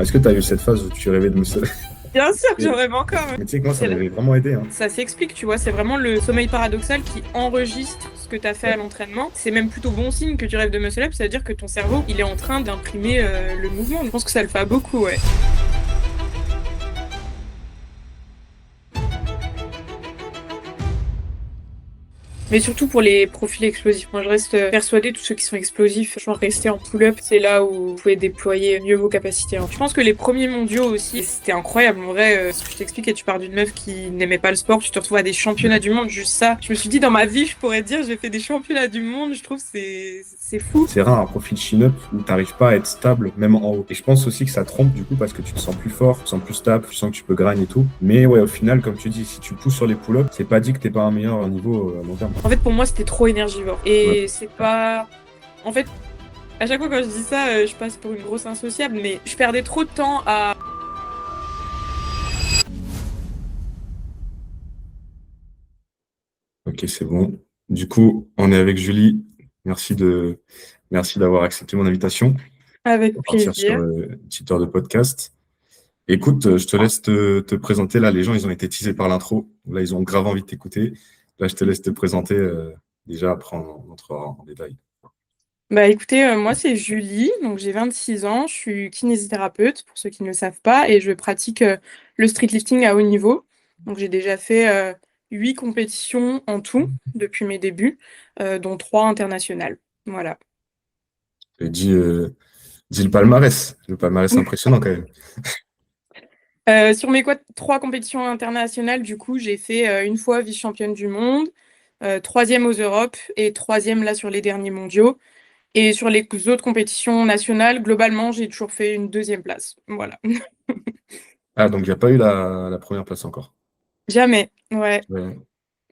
Est-ce que tu as eu cette phase où tu rêvais de muscle? Bien sûr que j'en rêve encore. Mais tu sais que moi, ça C'est la- m'avait vraiment aidé. Hein. Ça s'explique, tu vois, c'est vraiment le sommeil paradoxal qui enregistre ce que tu as fait à Ouais. l'entraînement. C'est même plutôt bon signe que tu rêves de muscle up, c'est-à-dire que ton cerveau, il est en train d'imprimer le mouvement. Je pense que ça le fait à beaucoup, ouais. Mais surtout pour les profils explosifs. Moi, je reste persuadée, tous ceux qui sont explosifs, je pense rester en pull-up, c'est là où vous pouvez déployer mieux vos capacités. Hein. Je pense que les premiers mondiaux aussi, c'était incroyable. En vrai, ce que je t'explique, et tu pars d'une meuf qui n'aimait pas le sport, tu te retrouves à des championnats du monde, juste ça. Je me suis dit, dans ma vie, je pourrais dire, j'ai fait des championnats du monde. Je trouve que c'est fou. C'est rare un profil chin-up où tu n'arrives pas à être stable, même en haut. Et je pense aussi que ça trompe du coup parce que tu te sens plus fort, tu te sens plus stable, tu sens que tu peux grind et tout. Mais ouais, au final, comme tu dis, si tu pousses sur les pull-ups, c'est pas dit que t'es pas un meilleur niveau à long terme. En fait, pour moi, c'était trop énergivore. Ouais. Et c'est pas... En fait, à chaque fois quand je dis ça, je passe pour une grosse insociable, mais je perdais trop de temps à... Ok, c'est bon. Du coup, on est avec Julie. Merci d'avoir accepté mon invitation. On Avec va partir sur plaisir. une petite heure de podcast. Écoute, je te laisse te présenter. Là, les gens, ils ont été teasés par l'intro. Là, ils ont grave envie de t'écouter. Là, je te laisse te présenter. Déjà, après, on entrera en détail. Bah écoutez, moi c'est Julie, donc j'ai 26 ans, je suis kinésithérapeute pour ceux qui ne le savent pas et je pratique le streetlifting à haut niveau. Donc j'ai déjà fait 8 compétitions en tout depuis mes débuts, dont 3 internationales. Voilà. Et dis le palmarès. Le palmarès impressionnant quand même. Sur mes 3 compétitions internationales, du coup, j'ai fait une fois vice-championne du monde, troisième aux Europes et troisième là sur les derniers mondiaux. Et sur les autres compétitions nationales, globalement, j'ai toujours fait une deuxième place. Voilà. Ah, donc il n'y a pas eu la première place encore. Jamais, ouais. Ouais.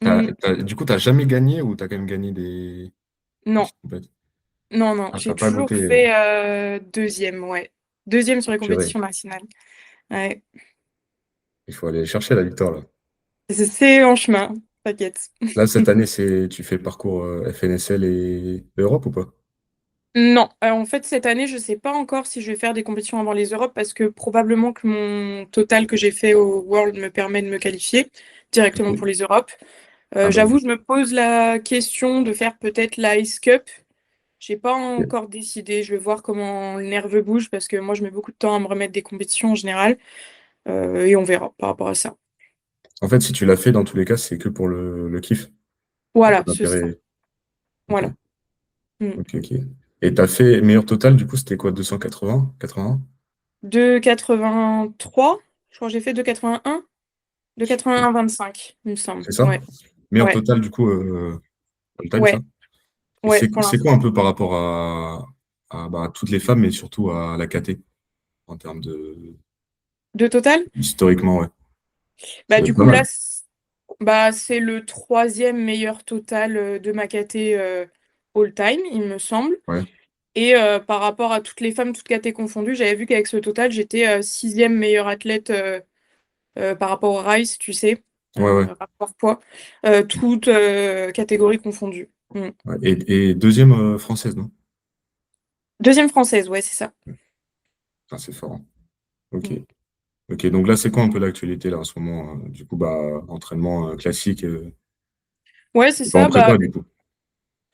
Mm, Du coup, tu n'as jamais gagné ou tu as quand même gagné des non, compétitions? non, non. Ah, tu J'ai n'as pas toujours goûté. fait deuxième, ouais. Deuxième sur les Purée. compétitions nationales. Ouais. Il faut aller chercher la victoire là. C'est en chemin, t'inquiète. Là, cette année, tu fais le parcours FNSL et Europe ou pas? Non, en fait, cette année, je sais pas encore si je vais faire des compétitions avant les Europes parce que probablement que mon total que j'ai fait au World me permet de me qualifier directement pour Ok. les Europes. Ah bah J'avoue, oui. je me pose la question de faire peut-être la Ice Cup. J'ai pas Ok. encore décidé. Je vais voir comment le nerveux bouge parce que moi, je mets beaucoup de temps à me remettre des compétitions en général. Et on verra par rapport à ça. En fait, si tu l'as fait, dans tous les cas, c'est que pour le kiff. Il n'y a Voilà, pas c'est ça. d'intérêt. Ok, Voilà. Mm. ok, ok. Et tu as fait meilleur total, du coup, c'était quoi? 280? 80? 2,83. Je crois que j'ai fait 2,81. 2,81,25, il me semble. C'est ça? Ouais. Meilleur Ouais. total, du coup, all time, ça? Ouais. Et Ouais, c'est pour c'est quoi un l'instant. peu par rapport à toutes les femmes, mais surtout à la KT, en termes de... De total? Historiquement, ouais. Ça Bah, doit du être pas coup, là, mal. bah, c'est le troisième meilleur total de ma KT all time, il me semble. Ouais, Et par rapport à toutes les femmes, toutes catés confondues, j'avais vu qu'avec ce total, j'étais sixième meilleure athlète par rapport au Rice, tu sais, ouais, ouais. rapport poids, toutes catégories confondues. Mm. Ouais. Et deuxième française, non? Deuxième française, ouais, c'est ça. Ah, c'est fort. Hein. Ok. Mm. Ok, donc là, c'est quoi un peu l'actualité là en ce moment? Du coup, bah, entraînement classique. Ouais, c'est C'est pas en ça. prépa, Bah, du coup.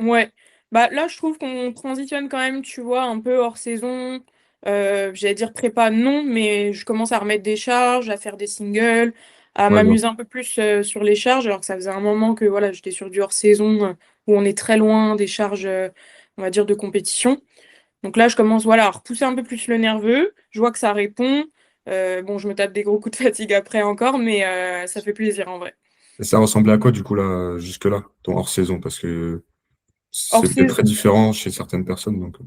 ouais. Bah, là, je trouve qu'on transitionne quand même, tu vois, un peu hors saison. J'allais dire prépa, non, mais je commence à remettre des charges, à faire des singles, à Ouais, je vois. m'amuser un peu plus sur les charges, alors que ça faisait un moment que voilà, j'étais sur du hors saison où on est très loin des charges, on va dire, de compétition. Donc là, je commence voilà, à repousser un peu plus le nerveux. Je vois que ça répond. Bon, je me tape des gros coups de fatigue après encore, mais ça fait plaisir en vrai. Et ça ressemblait à quoi, du coup, là, jusque-là, ton hors-saison? Parce que Hors c'est peut-être saison. très différent chez certaines personnes. Donc,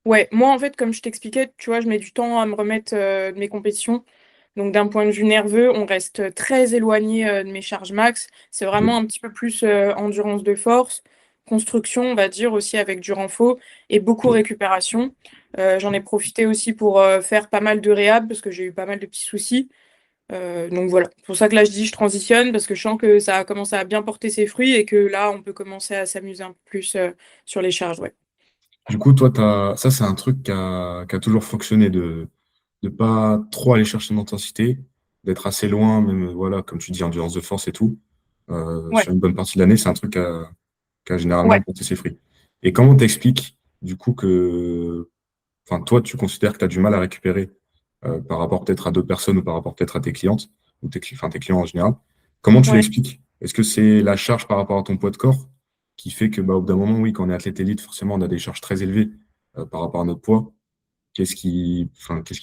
Ouais, moi en fait, comme je t'expliquais, tu vois, je mets du temps à me remettre de mes compétitions. Donc d'un point de vue nerveux, on reste très éloigné de mes charges max. C'est vraiment ok. un petit peu plus endurance de force, construction, on va dire aussi avec du renfort et beaucoup Ok. récupération. J'en ai profité aussi pour faire pas mal de réhab parce que j'ai eu pas mal de petits soucis. Donc voilà, c'est pour ça que là je dis je transitionne parce que je sens que ça a commencé à bien porter ses fruits et que là on peut commencer à s'amuser un peu plus sur les charges, ouais. Du coup, toi, ça, c'est un truc qui a toujours fonctionné de pas trop aller chercher l'intensité, d'être assez loin, même, voilà, comme tu dis, endurance de force et tout. Ouais, Sur une bonne partie de l'année, c'est un truc qu'a généralement ouais. porté ses fruits. Et comment t'expliques, du coup, que, enfin, toi, tu considères que tu as du mal à récupérer par rapport peut-être à d'autres personnes ou par rapport peut-être à tes clientes ou enfin, tes clients en général. Comment tu Ouais. l'expliques? Est-ce que c'est la charge par rapport à ton poids de corps qui fait que, bah, au bout d'un moment, oui, quand on est athlète élite, forcément, on a des charges très élevées par rapport à notre poids.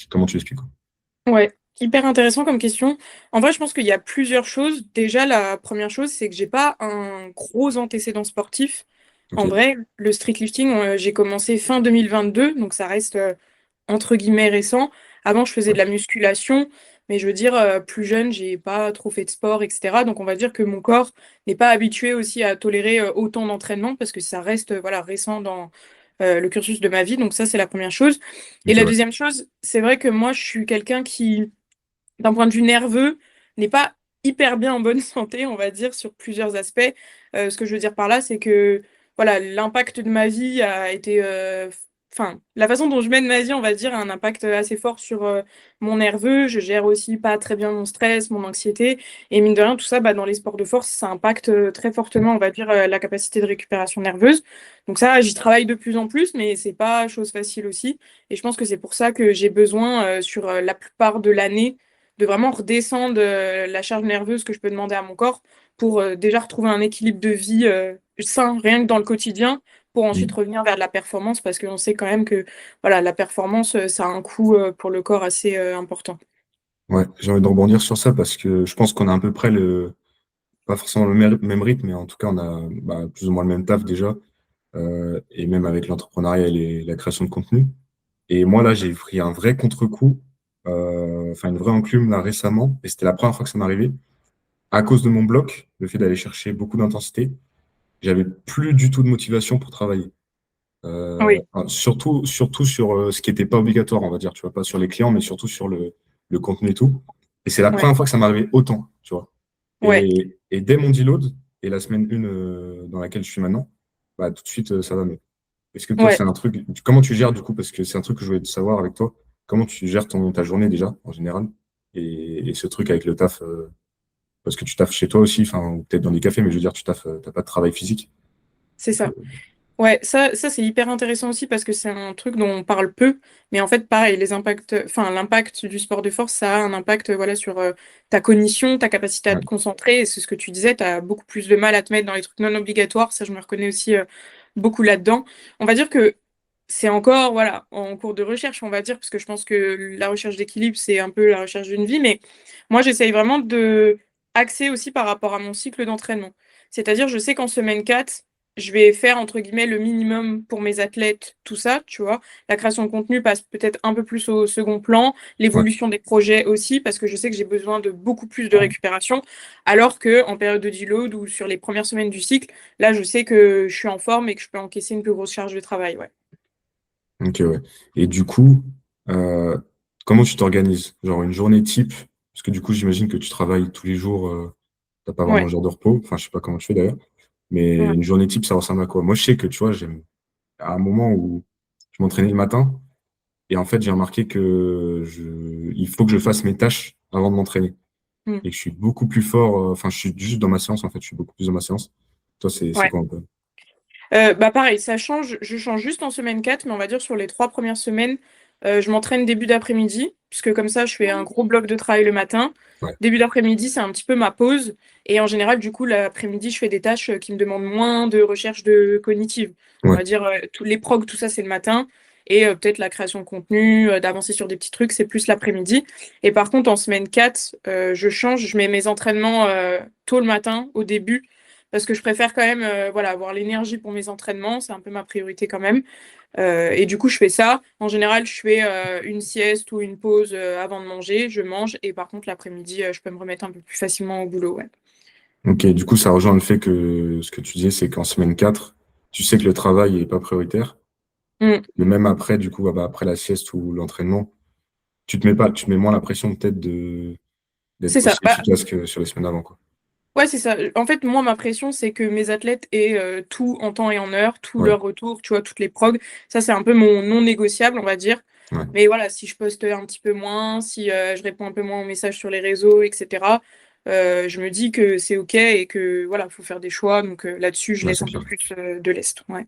Comment tu l'expliques, quoi? Ouais, hyper intéressant comme question. En vrai, je pense qu'il y a plusieurs choses. Déjà, la première chose, c'est que j'ai pas un gros antécédent sportif. Ok, En vrai, le streetlifting, j'ai commencé fin 2022, donc ça reste entre guillemets récent. Avant, je faisais de ouais, la musculation, mais je veux dire, plus jeune, j'ai pas trop fait de sport, etc. Donc, on va dire que mon corps n'est pas habitué aussi à tolérer autant d'entraînement parce que ça reste voilà récent dans le cursus de ma vie. Donc, ça, c'est la première chose. Et ok, la ouais, deuxième chose, c'est vrai que moi, je suis quelqu'un qui d'un point de vue nerveux, n'est pas hyper bien en bonne santé, on va dire, sur plusieurs aspects. Ce que je veux dire par là, c'est que voilà, l'impact de ma vie a été. Enfin, la façon dont je mène ma vie, on va dire, a un impact assez fort sur mon nerveux. Je gère aussi pas très bien mon stress, mon anxiété. Et mine de rien, tout ça, bah, dans les sports de force, ça impacte très fortement, on va dire, la capacité de récupération nerveuse. Donc ça, j'y travaille de plus en plus, mais c'est pas chose facile aussi. Et je pense que c'est pour ça que j'ai besoin, sur la plupart de l'année, de vraiment redescendre la charge nerveuse que je peux demander à mon corps pour déjà retrouver un équilibre de vie sain, rien que dans le quotidien, pour ensuite mm, revenir vers de la performance, parce qu'on sait quand même que voilà, la performance, ça a un coût pour le corps assez important. ouais. J'ai envie de rebondir sur ça parce que je pense qu'on a à peu près pas forcément le même rythme, mais en tout cas, on a bah, plus ou moins le même taf déjà, et même avec l'entrepreneuriat et la création de contenu. Et moi, là, j'ai pris un vrai contre-coup, enfin une vraie enclume là récemment, et c'était la première fois que ça m'arrivait. À cause de mon bloc, le fait d'aller chercher beaucoup d'intensité, j'avais plus du tout de motivation pour travailler. Oui, Enfin, surtout sur ce qui n'était pas obligatoire, on va dire, tu vois, pas sur les clients, mais surtout sur le contenu et tout. Et c'est la ouais, première fois que ça m'arrivait autant, tu vois. ouais, Et dès mon deload, et la semaine 1 dans laquelle je suis maintenant, bah, tout de suite, ça va mieux. Est-ce que toi, ouais. c'est un truc, comment tu gères du coup, parce que c'est un truc que je voulais te savoir avec toi, comment tu gères ta journée déjà, en général, et ce truc avec le taf, parce que tu taffes chez toi aussi, enfin, ou peut-être dans des cafés, mais je veux dire, tu taffes, t'as pas de travail physique. C'est Donc, ça. Ouais, ça c'est hyper intéressant aussi parce que c'est un truc dont on parle peu, mais en fait, pareil, les impacts, enfin, l'impact du sport de force, ça a un impact, voilà, sur ta cognition, ta capacité à ouais, te concentrer, et c'est ce que tu disais, tu as beaucoup plus de mal à te mettre dans les trucs non obligatoires, ça je me reconnais aussi beaucoup là-dedans. On va dire que c'est encore, voilà, en cours de recherche, on va dire, parce que je pense que la recherche d'équilibre, c'est un peu la recherche d'une vie, mais moi, j'essaye vraiment de axer aussi par rapport à mon cycle d'entraînement. C'est-à-dire, je sais qu'en semaine 4 je vais faire entre guillemets le minimum pour mes athlètes, tout ça, tu vois. La création de contenu passe peut-être un peu plus au second plan, ouais, l'évolution des projets aussi, parce que je sais que j'ai besoin de beaucoup plus de récupération, alors que en période de deload ou sur les premières semaines du cycle, là, je sais que je suis en forme et que je peux encaisser une plus grosse charge de travail, ouais. ok, ouais. Et du coup, euh, comment tu t'organises? Genre une journée type, parce que du coup, j'imagine que tu travailles tous les jours, t'as pas vraiment Ouais, un jour de repos, enfin, je sais pas comment tu fais d'ailleurs, mais ouais, une journée type, ça ressemble à quoi? Moi, je sais que, tu vois, j'aime, à un moment où je m'entraînais le matin, et en fait, j'ai remarqué il faut que je fasse mes tâches avant de m'entraîner. mm, Et que je suis beaucoup plus fort, enfin, je suis juste dans ma séance, en fait, je suis beaucoup plus dans ma séance. Toi, c'est ouais. quoi un peu? Bah pareil, ça change, je change juste en semaine 4 mais on va dire sur les 3 premières semaines, je m'entraîne début d'après-midi, puisque comme ça je fais un gros bloc de travail le matin. Ouais, Début d'après-midi, c'est un petit peu ma pause. Et en général, du coup, l'après-midi, je fais des tâches qui me demandent moins de recherche de cognitive. On ouais, va dire, tous les progs, tout ça, c'est le matin. Et peut-être la création de contenu, d'avancer sur des petits trucs, c'est plus l'après-midi. Et par contre, en semaine 4 je change, je mets mes entraînements tôt le matin, au début parce que je préfère quand même voilà, avoir l'énergie pour mes entraînements, c'est un peu ma priorité quand même. Et du coup, je fais ça. En général, je fais une sieste ou une pause avant de manger, je mange, et par contre, l'après-midi, je peux me remettre un peu plus facilement au boulot. Ouais. ok, du coup, ça rejoint le fait que ce que tu disais, c'est qu'en semaine 4 tu sais que le travail est pas prioritaire. Mm. Mais même après, du coup, bah, après la sieste ou l'entraînement, tu te mets moins la pression peut-être d'être C'est ça. aussi Bah, efficace que sur les semaines avant, quoi. ouais, c'est ça. En fait, moi, ma pression, c'est que mes athlètes aient tout en temps et en heure, tout Ouais, leur retour, tu vois, toutes les progs. Ça, c'est un peu mon non négociable, on va dire. Ouais, Mais voilà, si je poste un petit peu moins, si je réponds un peu moins aux messages sur les réseaux, etc., je me dis que c'est OK et que voilà, faut faire des choix. Donc là-dessus, je ouais, laisse c'est un peu clair. plus de lest. Ouais.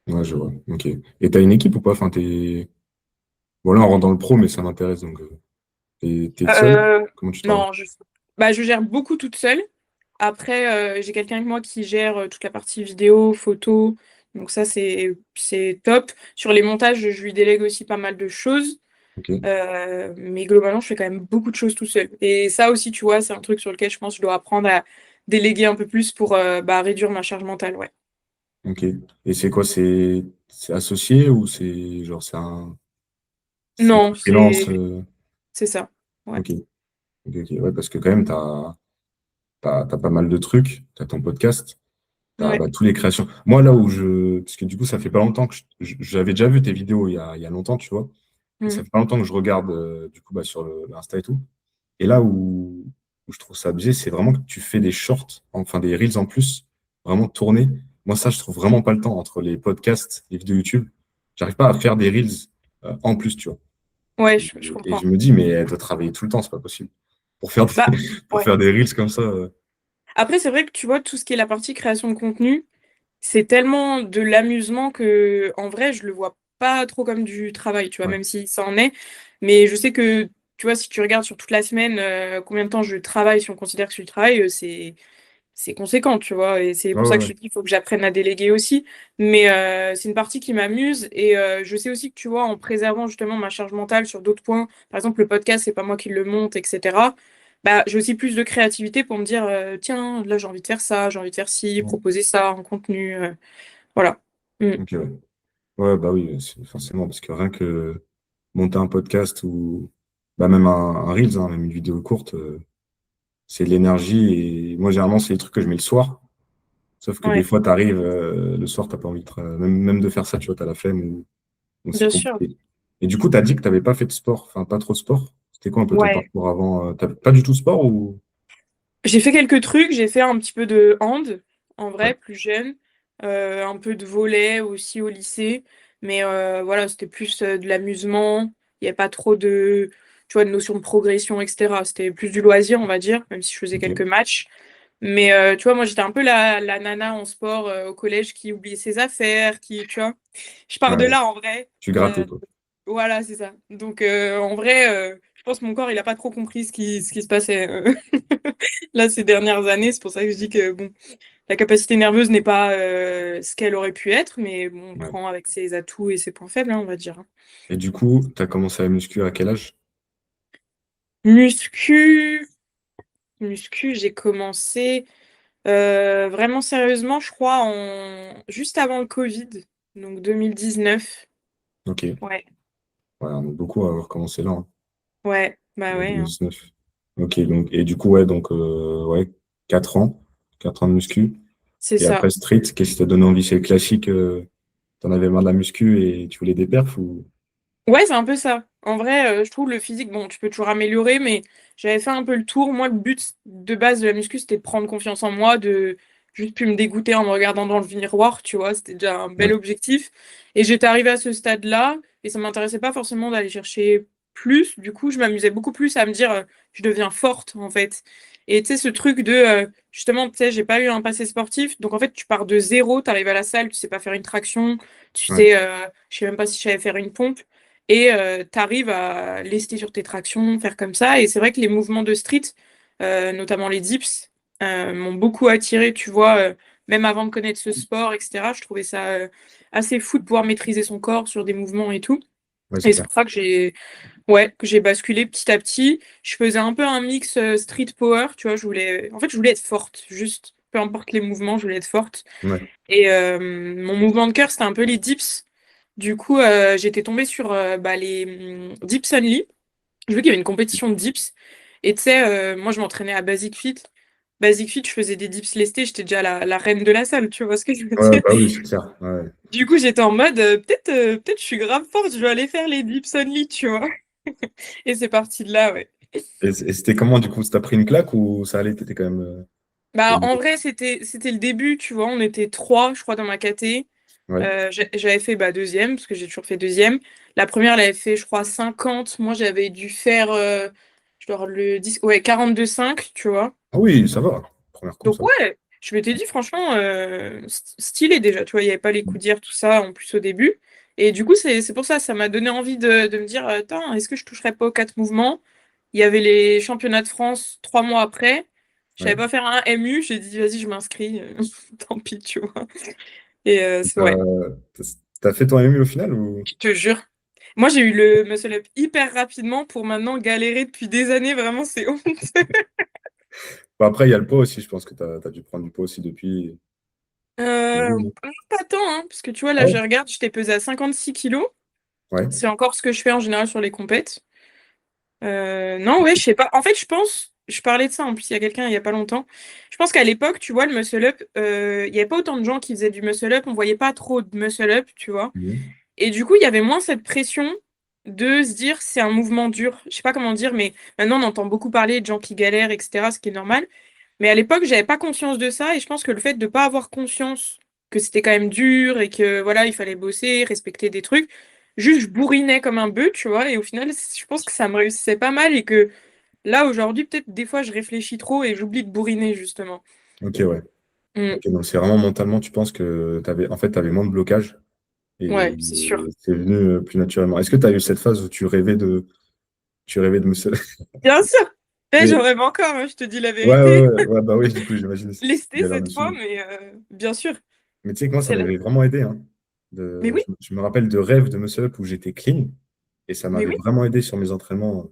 Ouais, je vois. Ok. Et t'as une équipe ou pas? Enfin, t'es. Bon, là, on rentre dans le pro, mais ça m'intéresse. Donc, t'es seul? Euh, Comment tu travailles? non, bah, je gère beaucoup toute seule. Après, j'ai quelqu'un avec moi qui gère toute la partie vidéo, photo. Donc ça, c'est top. Sur les montages, je lui délègue aussi pas mal de choses. Ok. Mais globalement, je fais quand même beaucoup de choses tout seul. Et ça aussi, tu vois, c'est un truc sur lequel je pense que je dois apprendre à déléguer un peu plus pour bah, réduire ma charge mentale, ouais. Ok. Et c'est quoi? C'est associé ou c'est genre, c'est Non, freelance? c'est ça. Ouais. Ok. Ok, ok. Ouais, parce que quand même, t'as pas mal de trucs. T'as ton podcast. T'as Ouais. bah, tous les créations. Moi, là où je. Parce que du coup, ça fait pas longtemps que j'avais déjà vu tes vidéos il y a longtemps, tu vois. Et ça Mm. fait pas longtemps que je regarde du coup bah, sur l'Insta et tout. Et là où je trouve ça abusé, c'est vraiment que tu fais des shorts, enfin des reels en plus, vraiment tournés. Moi, ça, je trouve vraiment pas le temps entre les podcasts, les vidéos YouTube. J'arrive pas à faire des reels en plus, tu vois. Ouais, je Et comprends. je me dis, mais elle doit travailler tout le temps, c'est pas possible. Pour faire des, Bah, pour ouais. faire des reels comme ça. Après, c'est vrai que tu vois, tout ce qui est la partie création de contenu, c'est tellement de l'amusement que, en vrai, je le vois pas trop comme du travail, tu vois, Ouais. même si ça en est. Mais je sais que, tu vois, si tu regardes sur toute la semaine, combien de temps je travaille, si on considère que c'est du travail, c'est conséquent, tu vois. Et c'est Ouais, pour ça ouais, que je ouais. te dis qu'il faut que j'apprenne à déléguer aussi. Mais c'est une partie qui m'amuse. Et je sais aussi que, tu vois, en préservant justement ma charge mentale sur d'autres points, par exemple, le podcast, c'est pas moi qui le monte, etc. Bah, j'ai aussi plus de créativité pour me dire, tiens, là, j'ai envie de faire ça, j'ai envie de faire ci, proposer ça en contenu. Voilà. Mm. Ok, ouais. Ouais, bah oui, forcément, parce que rien que monter un podcast ou bah, même un Reels, hein, même une vidéo courte, c'est de l'énergie. Et moi, généralement, c'est des trucs que je mets le soir. Sauf que des Ouais, fois, tu arrives le soir, t'as pas envie même de faire ça, tu vois, t'as la flemme ou donc c'est bien sûr. compliqué. Et du coup, tu as dit que tu n'avais pas fait de sport, enfin pas trop de sport. C'était quoi un peu ton Ouais. parcours avant? T'as pas du tout de sport ou? J'ai fait quelques trucs, j'ai fait un petit peu de hand, en Ouais, vrai, plus jeune, un peu de volley aussi au lycée, mais voilà, c'était plus de l'amusement, il n'y a pas trop de, tu vois, de notion de progression, etc. C'était plus du loisir, on va dire, même si je faisais quelques ok. matchs. Mais tu vois, moi j'étais un peu la nana en sport au collège qui oubliait ses affaires, qui, tu vois, je pars de Ouais, là en vrai. tu grattais, quoi. Voilà, c'est ça. Donc en vrai, je pense que mon corps, il a pas trop compris ce qui se passait là ces dernières années. C'est pour ça que je dis que bon, la capacité nerveuse n'est pas ce qu'elle aurait pu être, mais bon, on Ouais. prend avec ses atouts et ses points faibles, hein, on va dire. Et du coup, tu as commencé à muscu à quel âge? Muscu, muscu, j'ai commencé vraiment sérieusement, je crois, juste avant le Covid, donc 2019. Ok. Ouais, Ouais, on est beaucoup à avoir commencé là, hein, ouais, bah ouais, hein. 2019. Ok, donc, et du coup, ouais, donc, ouais, 4 ans. 4 ans de muscu. C'est Et après ça. street, qu'est-ce qui t'a donné envie? C'est le classique, t'en avais marre de la muscu et tu voulais des perfs ou? Ouais, c'est un peu ça. En vrai, je trouve le physique, bon, tu peux toujours améliorer, mais j'avais fait un peu le tour. Moi, le but de base de la muscu, c'était de prendre confiance en moi, de juste plus me dégoûter en me regardant dans le miroir, tu vois. C'était déjà un bel Ouais, objectif. Et j'étais arrivée à ce stade-là, et ça m'intéressait pas forcément d'aller chercher plus. Du coup, je m'amusais beaucoup plus à me dire, je deviens forte, en fait. Et tu sais, ce truc de, justement, tu sais, j'ai pas eu un passé sportif, donc en fait, tu pars de zéro, t'arrives à la salle, tu sais pas faire une traction, tu ouais, sais, je sais même pas si je savais faire une pompe et tu arrives à lester sur tes tractions, faire comme ça. Et c'est vrai que les mouvements de street, notamment les dips, m'ont beaucoup attiré, tu vois, même avant de connaître ce sport, etc. Je trouvais ça assez fou de pouvoir maîtriser son corps sur des mouvements et tout. ouais, c'est Et c'est clair. pour ça que j'ai basculé petit à petit. Je faisais un peu un mix street power, tu vois, je voulais être forte, juste peu importe les mouvements, je voulais être forte. Ouais, Et mon mouvement de cœur, c'était un peu les dips. Du coup, j'étais tombée sur bah, les Dips Only. J'ai vu qu'il y avait une compétition de dips. Et tu sais, moi, je m'entraînais à Basic Fit. Basic Fit, je faisais des dips lestés. J'étais déjà la reine de la salle, tu vois ce que je veux ouais, dire? bah oui, c'est clair. Ouais. Du coup, j'étais en mode, peut-être je suis grave forte, je vais aller faire les Dips Only, tu vois. Et c'est parti de là, ouais. Et c'était comment du coup? T'as pris une claque ou ça allait? T'étais quand même. Bah, T'étais- en vrai, c'était le début, tu vois. On était trois, je crois, dans ma caté. Ouais, J'avais fait bah, deuxième, parce que j'ai toujours fait deuxième. La première, elle avait fait, je crois, 50. Moi, j'avais dû faire, je dois avoir le 10, ouais, 42,5, tu vois. Ah oui, ça va. Première comp, Donc, ça va. ouais, je m'étais dit, franchement, stylé déjà, tu vois. Il n'y avait pas les coups tout ça, en plus, au début. Et du coup, c'est pour ça, ça m'a donné envie de me dire, attends, est-ce que je toucherais pas aux 4 mouvements? Il y avait les championnats de France 3 mois après. Je savais Ouais. pas faire un MU, j'ai dit, vas-y, je m'inscris. Tant pis, tu vois. Et ouais, T'as t'as fait ton MU au final ou? je te jure. Moi, j'ai eu le muscle up hyper rapidement pour maintenant galérer depuis des années. Vraiment, c'est honteux. Bah, après, il y a le poids aussi. Je pense que t'as dû prendre du poids aussi depuis. Pas tant, hein, parce que tu vois, Ah là, ouais? je regarde, j'étais pesée à 56 kilos. Ouais. C'est encore ce que je fais en général sur les compètes. Non, ouais, je sais pas. En fait, je pense, je parlais de ça en plus, il y a quelqu'un il y a pas longtemps. Je pense qu'à l'époque, tu vois, le muscle up, il y avait pas autant de gens qui faisaient du muscle up. On voyait pas trop de muscle up, tu vois. Mhm. Et du coup, il y avait moins cette pression de se dire c'est un mouvement dur. Je sais pas comment dire, mais maintenant on entend beaucoup parler de gens qui galèrent, etc., ce qui est normal. Mais à l'époque, j'avais pas conscience de ça et je pense que le fait de pas avoir conscience que c'était quand même dur et que voilà, il fallait bosser, respecter des trucs, juste je bourrinais comme un bœuf, tu vois, et au final, je pense que ça me réussissait pas mal et que là, aujourd'hui, peut-être des fois, je réfléchis trop et j'oublie de bourriner, justement. Ok, ouais. Mm. Ok, donc c'est vraiment mentalement, tu penses que t'avais moins de blocage et Ouais, c'est sûr. c'est venu plus naturellement. Est-ce que tu as eu cette phase où tu rêvais de me Bien sûr. Eh, Mais j'en rêve encore, hein, je te dis la ouais, ouais, vérité. ouais, ouais, bah oui, du coup, j'imagine si tu Lesté galères cette fois, dessus. mais bien sûr. Mais tu sais que moi, ça C'est là. m'avait vraiment aidé, hein. Mais oui, Je me rappelle de rêves de muscle up où j'étais clean et ça mais m'avait oui. vraiment aidé sur mes entraînements.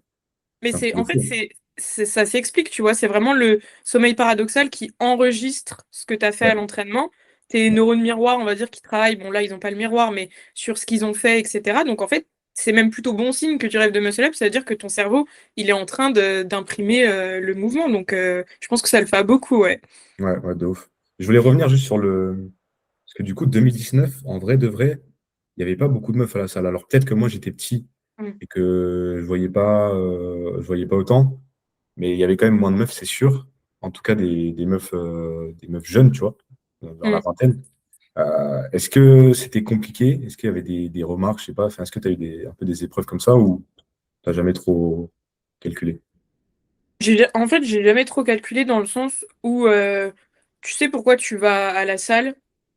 Mais C'est un truc c'est de en fait fou. ça s'explique, tu vois, c'est vraiment le sommeil paradoxal qui enregistre ce que tu as fait Ouais, à l'entraînement. Tes neurones miroirs, on va dire, qui travaillent, bon là ils n'ont pas le miroir, mais sur ce qu'ils ont fait, etc. Donc en fait, c'est même plutôt bon signe que tu rêves de muscle up, c'est-à-dire que ton cerveau, il est en train d'imprimer le mouvement. Donc je pense que ça le fait à beaucoup, ouais. ouais, ouais, de ouf. Je voulais revenir juste sur le. Parce que du coup, 2019, en vrai de vrai, il n'y avait pas beaucoup de meufs à la salle. Alors peut-être que moi, j'étais petit Mm. et que je voyais pas autant, mais il y avait quand même moins de meufs, c'est sûr. En tout cas, des meufs jeunes, tu vois, vers la Mm. vingtaine. Est-ce que c'était compliqué? Est-ce qu'il y avait des remarques? Je sais pas. Enfin, est-ce que tu as eu un peu des épreuves comme ça ou t'as jamais trop calculé? En fait, j'ai jamais trop calculé dans le sens où tu sais pourquoi tu vas à la salle.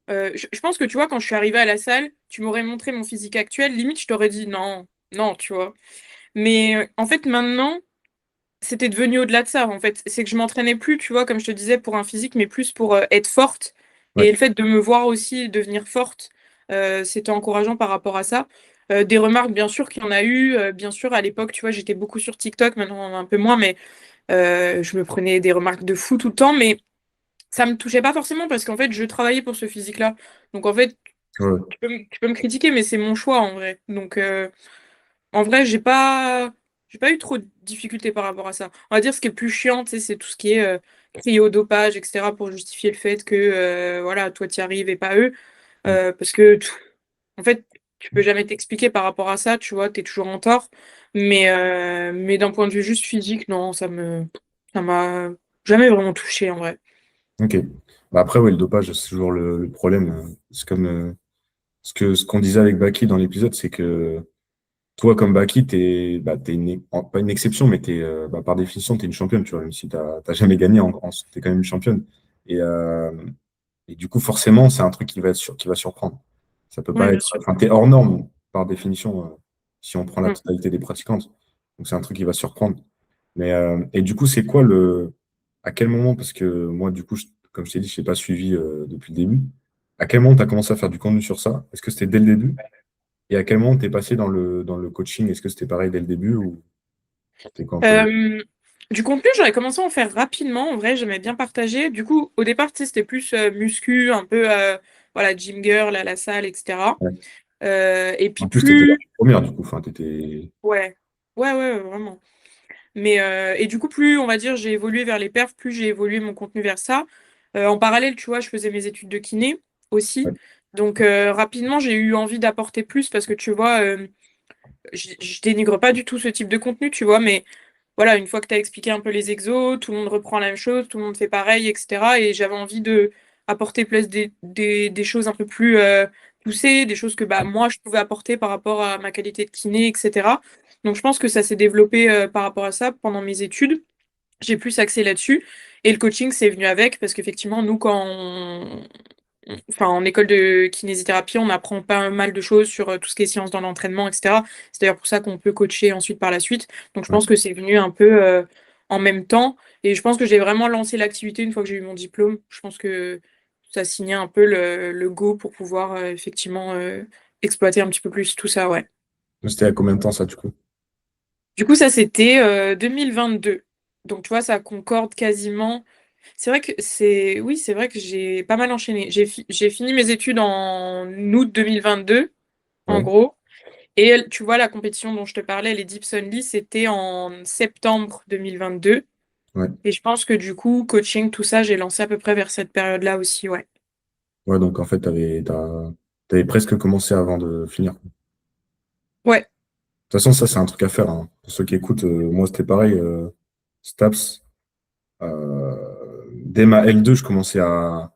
Je pense que tu vois, quand je suis arrivée à la salle, tu m'aurais montré mon physique actuel, limite, je t'aurais dit non, non, tu vois. Mais en fait, maintenant, c'était devenu au-delà de ça. En fait, c'est que je m'entraînais plus, tu vois, comme je te disais, pour un physique, mais plus pour être forte. Ouais. Et le fait de me voir aussi devenir forte, c'était encourageant par rapport à ça. Des remarques, bien sûr, qu'il y en a eu. Bien sûr, à l'époque, tu vois, j'étais beaucoup sur TikTok, maintenant un peu moins, mais je me prenais des remarques de fou tout le temps, mais ça me touchait pas forcément parce qu'en fait, je travaillais pour ce physique-là. Donc en fait, Ouais. tu peux me critiquer, mais c'est mon choix en vrai. Donc en vrai, j'ai pas eu trop de difficultés par rapport à ça. On va dire ce qui est plus chiant, tu sais, c'est tout ce qui est cryodopage, etc. pour justifier le fait que voilà, toi tu y arrives et pas eux. Parce que en fait, tu peux jamais t'expliquer par rapport à ça, tu vois, t'es toujours en tort. Mais d'un point de vue juste physique, non, ça m'a jamais vraiment touché en vrai. Ok. Bah après, ouais, le dopage, c'est toujours le problème. C'est comme ce qu'on disait avec Baki dans l'épisode, c'est que toi, comme Baki, t'es pas une exception, mais par définition, t'es une championne, tu vois, même si t'as jamais gagné, t'es quand même une championne. Et, euh, et du coup, forcément, c'est un truc qui va surprendre. Ça peut Ouais, pas bien être. sûr. Enfin, t'es hors norme, par définition, si on prend la Mm. totalité des pratiquantes. Donc, c'est un truc qui va surprendre. Et du coup, c'est quoi à quel moment, parce que moi, du coup, comme je t'ai dit, je n'ai pas suivi depuis le début. À quel moment tu as commencé à faire du contenu sur ça? Est-ce que c'était dès le début? Et à quel moment tu es passé dans le coaching? Est-ce que c'était pareil dès le début ou c'était quoi un peu Euh, du contenu, j'aurais commencé à en faire rapidement. En vrai, j'aimais bien partager. Du coup, au départ, tu sais, c'était plus muscu, un peu voilà, gym girl à la salle, etc. Ouais. Et puis En plus, tu étais plus, première, du coup. Enfin, t'étais... ouais, ouais, vraiment. Mais et du coup, plus on va dire j'ai évolué vers les perfs, plus j'ai évolué mon contenu vers ça. En parallèle, tu vois, je faisais mes études de kiné aussi. Ouais. Donc rapidement, j'ai eu envie d'apporter plus parce que tu vois, je dénigre pas du tout ce type de contenu, tu vois, mais voilà, une fois que tu as expliqué un peu les exos, tout le monde reprend la même chose, tout le monde fait pareil, etc. Et j'avais envie de apporter plus des choses un peu plus poussées, des choses que bah, moi, je pouvais apporter par rapport à ma qualité de kiné, etc. Donc, je pense que ça s'est développé par rapport à ça pendant mes études. J'ai plus axé là-dessus. Et le coaching, c'est venu avec, parce qu'effectivement, nous, enfin, en école de kinésithérapie, on apprend pas mal de choses sur tout ce qui est sciences dans l'entraînement, etc. C'est d'ailleurs pour ça qu'on peut coacher ensuite par la suite. Donc je Ouais. pense que c'est venu un peu en même temps. Et je pense que j'ai vraiment lancé l'activité une fois que j'ai eu mon diplôme. Je pense que ça signait un peu le go pour pouvoir effectivement exploiter un petit peu plus tout ça, ouais. C'était à combien de temps ça, du coup? Du coup, ça, c'était 2022. Donc, tu vois, ça concorde quasiment. C'est vrai que c'est. Oui, c'est vrai que j'ai pas mal enchaîné. J'ai fini mes études en août 2022, en Ouais, gros. Et tu vois, la compétition dont je te parlais, les Dips Only, c'était en septembre 2022. ouais. Et je pense que du coup, coaching, tout ça, j'ai lancé à peu près vers cette période-là aussi, ouais. Ouais, donc en fait, t'avais presque commencé avant de finir. De Ouais, toute façon, ça, c'est un truc à faire, hein. Pour ceux qui écoutent, moi, c'était pareil. Staps. Dès ma L2, je commençais à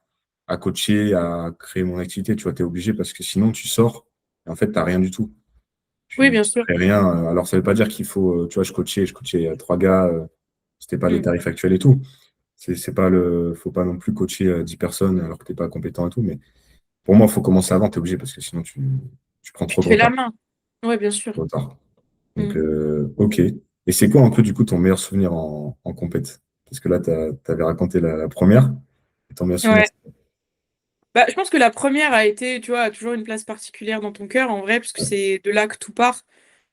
coacher, à créer mon activité. Tu vois, tu es obligé parce que sinon, tu sors et en fait, tu rien du tout. oui, Tu bien sûr. fais rien. Alors, ça veut pas dire qu'il faut. Tu vois, je coachais trois gars. C'était pas les Mm. tarifs actuels et tout. C'est pas le. Faut pas non plus coacher 10 personnes alors que t'es pas compétent et tout. Mais pour moi, il faut commencer avant, tu es obligé parce que sinon, tu prends Tu trop te de fais la retard. main. Ouais, bien sûr. Retard. Donc, Mm. ok. Et c'est quoi un peu, du coup, ton meilleur souvenir en compète? Parce que là, tu avais raconté la première. Et ton meilleur souvenir, Ouais. Bah, je pense que la première a été, tu vois, a toujours une place particulière dans ton cœur, en vrai, parce que c'est- c'est de là que tout part.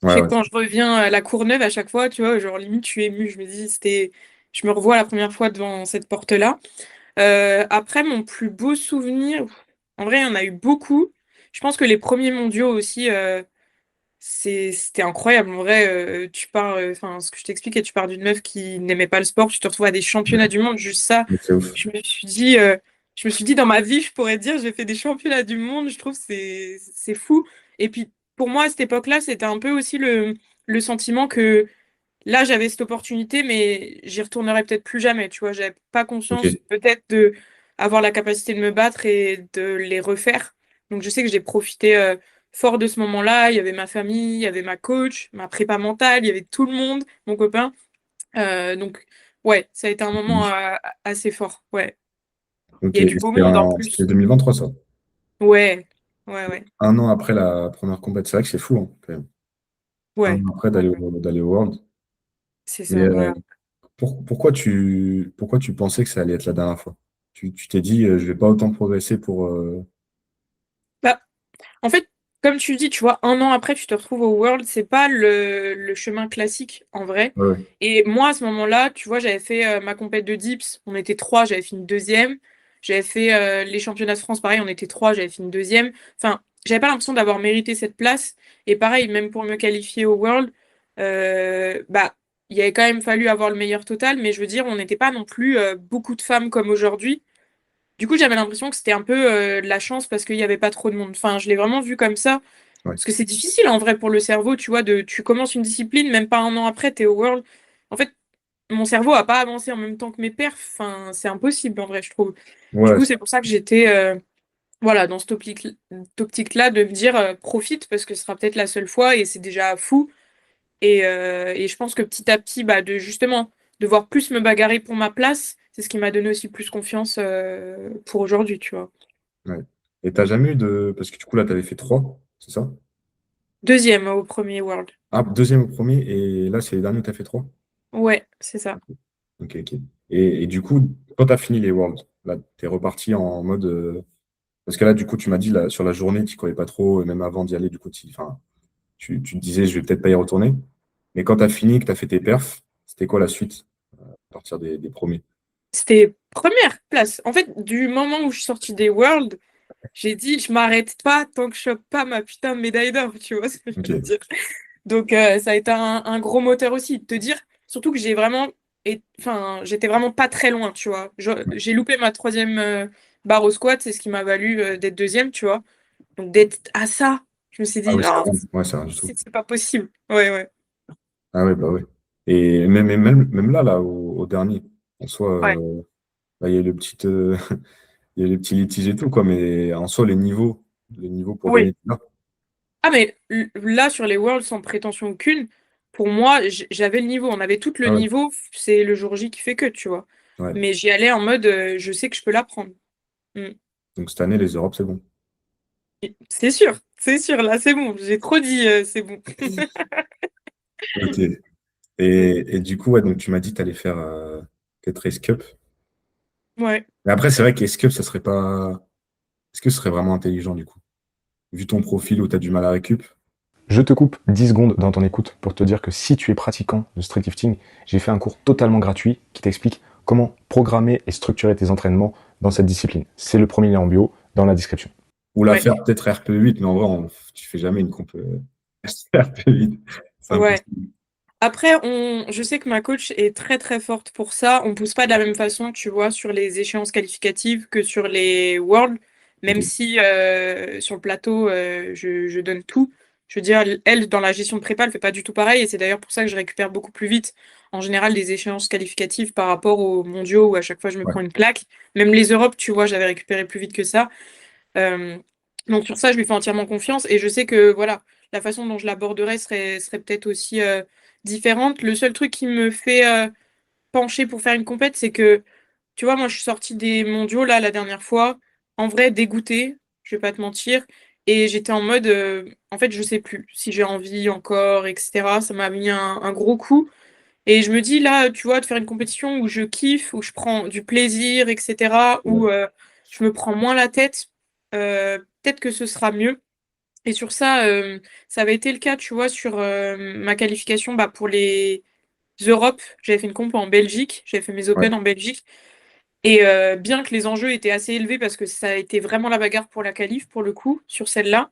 Je ouais, sais que ouais. quand je reviens à la Courneuve à chaque fois, tu vois, genre limite, je suis émue. Je me dis, je me revois la première fois devant cette porte-là. Après, mon plus beau souvenir, en vrai, il y en a eu beaucoup. Je pense que les premiers mondiaux aussi, c'était incroyable. En vrai, tu pars, enfin, ce que je t'explique, et tu pars d'une meuf qui n'aimait pas le sport, tu te retrouves à des championnats du monde, juste ça. Donc, c'est ouf. Je me suis dit, euh, je me suis dit dans ma vie, je pourrais dire, j'ai fait des championnats du monde. Je trouve que c'est fou. Et puis, pour moi, à cette époque-là, c'était un peu aussi le sentiment que là, j'avais cette opportunité, mais j'y retournerai peut-être plus jamais. Tu vois, j'avais pas Ok. conscience peut-être de avoir la capacité de me battre et de les refaire. Donc, je sais que j'ai profité fort de ce moment-là. Il y avait ma famille, il y avait ma coach, ma prépa mentale, il y avait tout le monde, mon copain. Donc, ouais, ça a été un moment assez fort. Ouais, il Ok. y a du Et beau monde en c'était plus. 2023, ça. Ouais, ouais, ouais, Un an après la première compète. C'est vrai que c'est fou, hein, quand même. Un ouais, an après ouais, ouais. d'aller au World. C'est Et ça. Ouais. pourquoi tu pensais que ça allait être la dernière fois? Tu t'es dit, je vais pas autant progresser pour. Bah, en fait, comme tu dis, tu vois, un an après, tu te retrouves au World, c'est pas le chemin classique en vrai. Ouais, ouais. Et moi, à ce moment-là, tu vois, j'avais fait ma compète de dips, on était trois, j'avais fini deuxième. J'avais fait les championnats de France, pareil, on était trois, j'avais fini deuxième. Enfin, j'avais pas l'impression d'avoir mérité cette place. Et pareil, même pour me qualifier au World, bah, il avait quand même fallu avoir le meilleur total, mais je veux dire, on n'était pas non plus beaucoup de femmes comme aujourd'hui. Du coup, j'avais l'impression que c'était un peu de la chance parce qu'il n'y avait pas trop de monde. Enfin, je l'ai vraiment vu comme ça. Ouais. Parce que c'est difficile en vrai pour le cerveau, tu vois, tu commences une discipline, même pas un an après, t'es au World. En fait, mon cerveau a pas avancé en même temps que mes perfs. Enfin, c'est impossible en vrai, je trouve. Du Ouais, coup, c'est pour ça que j'étais voilà, dans cette optique-là de me dire profite parce que ce sera peut-être la seule fois et c'est déjà fou. Et je pense que petit à petit, bah, de justement devoir plus me bagarrer pour ma place, c'est ce qui m'a donné aussi plus confiance pour aujourd'hui, tu vois. ouais. Et t'as jamais eu de. Parce que du coup, là, t'avais fait trois, c'est ça? Deuxième au premier World. Ah, deuxième au premier, et là, c'est les derniers, t'as fait trois? Ouais, c'est ça. Ok, ok. Et du coup, quand tu as fini les Worlds, là, tu es reparti en mode. Parce que là, du coup, tu m'as dit là, sur la journée, tu ne croyais pas trop, et même avant d'y aller, du coup, enfin, tu te disais, je vais peut-être pas y retourner. Mais quand tu as fini, que tu as fait tes perfs, c'était quoi la suite à partir des premiers? C'était première place. En fait, du moment où je suis sortie des Worlds, j'ai dit, je m'arrête pas tant que je chope pas ma putain de médaille d'or, tu vois ce que je veux Ok, dire. Donc, ça a été un gros moteur aussi, de te dire, surtout que enfin, j'étais vraiment pas très loin, tu vois. J'ai loupé ma troisième barre au squat, c'est ce qui m'a valu d'être deuxième, tu vois. Donc, d'être à ça, je me suis ah dit, oui, c'est non, rien. Ouais, c'est rien du tout. c'est pas possible. Ouais, ouais. Ah ouais, bah ouais. Et même là, au dernier, en soi, Ouais. bah, il y a le petit, il y a les petits litiges et tout, quoi, mais en soi, les niveaux. le niveau pour Oui. gagner là. Ah, mais là, sur les Worlds, sans prétention aucune, pour moi, j'avais le niveau. On avait tout le Ah ouais, niveau. C'est le jour J qui fait que, tu vois. ouais. Mais j'y allais en mode, je sais que je peux l'apprendre. Mm. Donc cette année, les Europes, c'est bon. C'est sûr, là, c'est bon. J'ai trop dit, c'est bon. Ok. Mm. Et du coup, ouais, donc tu m'as dit que tu allais faire peut-être Race Cup. Ouais. Mais après, c'est vrai qu'Ace Cup, ça serait pas. Est-ce que ce serait vraiment intelligent du coup? Vu ton profil où tu as du mal à récup. Je te coupe 10 secondes dans ton écoute pour te dire que si tu es pratiquant de street lifting, j'ai fait un cours totalement gratuit qui t'explique comment programmer et structurer tes entraînements dans cette discipline. C'est le premier lien en bio dans la description. Ou la Ouais. faire peut-être RP8, mais en vrai, tu fais jamais une comp RP8. C'est Ouais. impossible. Après, je sais que ma coach est très très forte pour ça. On pousse pas de la même façon, tu vois, sur les échéances qualificatives que sur les Worlds, même Ok. si sur le plateau, je donne tout. Je veux dire, elle, dans la gestion de prépa, elle fait pas du tout pareil, et c'est d'ailleurs pour ça que je récupère beaucoup plus vite, en général, les échéances qualificatives par rapport aux mondiaux où à chaque fois je me Ouais. prends une claque. Même les Europes, tu vois, j'avais récupéré plus vite que ça. Euh, donc sur ça, je lui fais entièrement confiance et je sais que voilà, la façon dont je l'aborderai serait peut-être aussi différente. Le seul truc qui me fait pencher pour faire une compète, c'est que, tu vois, moi je suis sortie des mondiaux là la dernière fois, en vrai dégoûtée, je vais pas te mentir, et j'étais en mode, en fait, je sais plus si j'ai envie encore, etc. Ça m'a mis un gros coup. Et je me dis là, tu vois, de faire une compétition où je kiffe, où je prends du plaisir, etc., Ouais. où je me prends moins la tête, peut-être que ce sera mieux. Et sur ça, ça avait été le cas, tu vois, sur ma qualification bah, pour les Europes. J'avais fait une comp en Belgique, j'avais fait mes Ouais. Open en Belgique. Et bien que les enjeux étaient assez élevés parce que ça a été vraiment la bagarre pour la qualif, pour le coup, sur celle-là.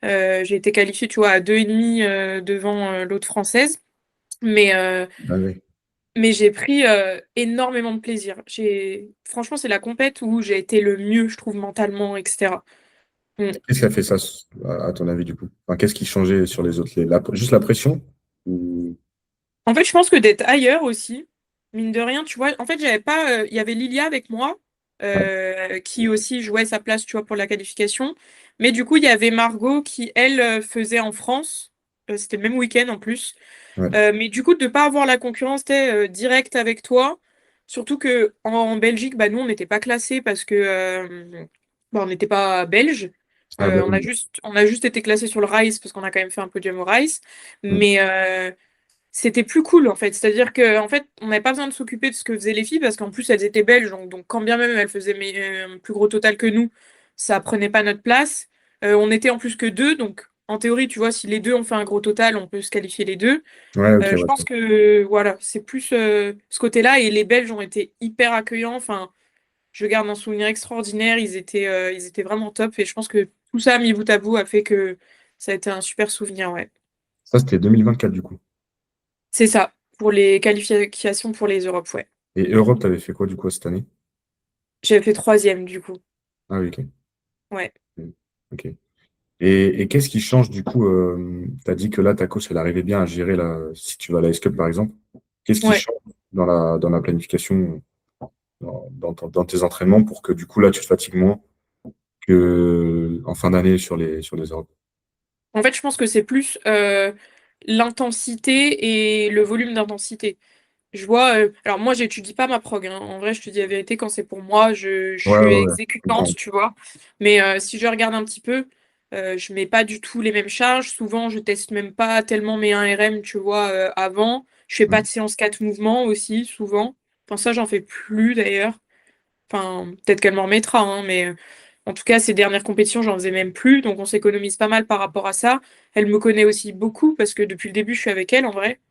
J'ai été qualifiée, tu vois, à 2,5 devant l'autre française. Mais, Ah ouais. j'ai pris énormément de plaisir. Franchement, c'est la compète où j'ai été le mieux, je trouve, mentalement, etc. Mm. Qu'est-ce qui a fait ça, à ton avis, du coup? Enfin, qu'est-ce qui changeait sur les autres? Juste la pression? Ou... En fait, je pense que d'être ailleurs aussi, mine de rien, tu vois. En fait, j'avais pas. Il y avait Lilia avec moi, Ouais. qui aussi jouait sa place, tu vois, pour la qualification. Mais du coup, il y avait Margot qui, elle, faisait en France. C'était le même week-end en plus. Ouais. Mais du coup, de ne pas avoir la concurrence directe avec toi, surtout que en Belgique, bah, nous, on n'était pas classés parce que bah, on n'était pas belge. Ah bah On a oui. juste été classés sur le Rice parce qu'on a quand même fait un podium au Rice. Mm. Mais c'était plus cool en fait. C'est-à-dire que en fait, on n'avait pas besoin de s'occuper de ce que faisaient les filles parce qu'en plus elles étaient belges, donc quand bien même elles faisaient un plus gros total que nous, ça prenait pas notre place. On était en plus que deux, donc en théorie, tu vois, si les deux ont fait un gros total, on peut se qualifier les deux. Ouais, ok, Je ouais. pense que voilà, c'est plus ce côté-là et les Belges ont été hyper accueillants. Enfin, je garde un souvenir extraordinaire. Ils étaient vraiment top et je pense que tout ça mis bout à bout a fait que ça a été un super souvenir, ouais. Ça, c'était 2024, du coup. C'est ça, pour les qualifications pour les Europes, ouais. Et Europe, t'avais fait quoi, du coup, cette année? J'ai fait troisième, du coup. Ah oui, ok. Ouais. Mm. Ok. Et qu'est-ce qui change, du coup, tu as dit que là, ta coach, elle arrivait bien à gérer, si tu vas à la S-Cup, par exemple. Qu'est-ce qui Ouais. change dans la planification, dans tes entraînements pour que, du coup, là, tu te fatigues moins que en fin d'année sur les Europes? En fait, je pense que c'est plus l'intensité et le volume d'intensité. Je vois, alors moi, j'étudie pas ma prog, hein. En vrai, je te dis la vérité, quand c'est pour moi, je Ouais, suis ouais, ouais, je comprends. exécutante, tu vois. Mais si je regarde un petit peu, je mets pas du tout les mêmes charges. Souvent, je teste même pas tellement mes 1 RM, tu vois, avant. Je fais pas Mm. de séance 4 mouvements aussi, souvent. Enfin, ça, j'en fais plus d'ailleurs. Enfin, peut-être qu'elle m'en remettra, hein, mais en tout cas, ces dernières compétitions, j'en faisais même plus, donc on s'économise pas mal par rapport à ça. Elle me connaît aussi beaucoup parce que depuis le début, je suis avec elle en vrai.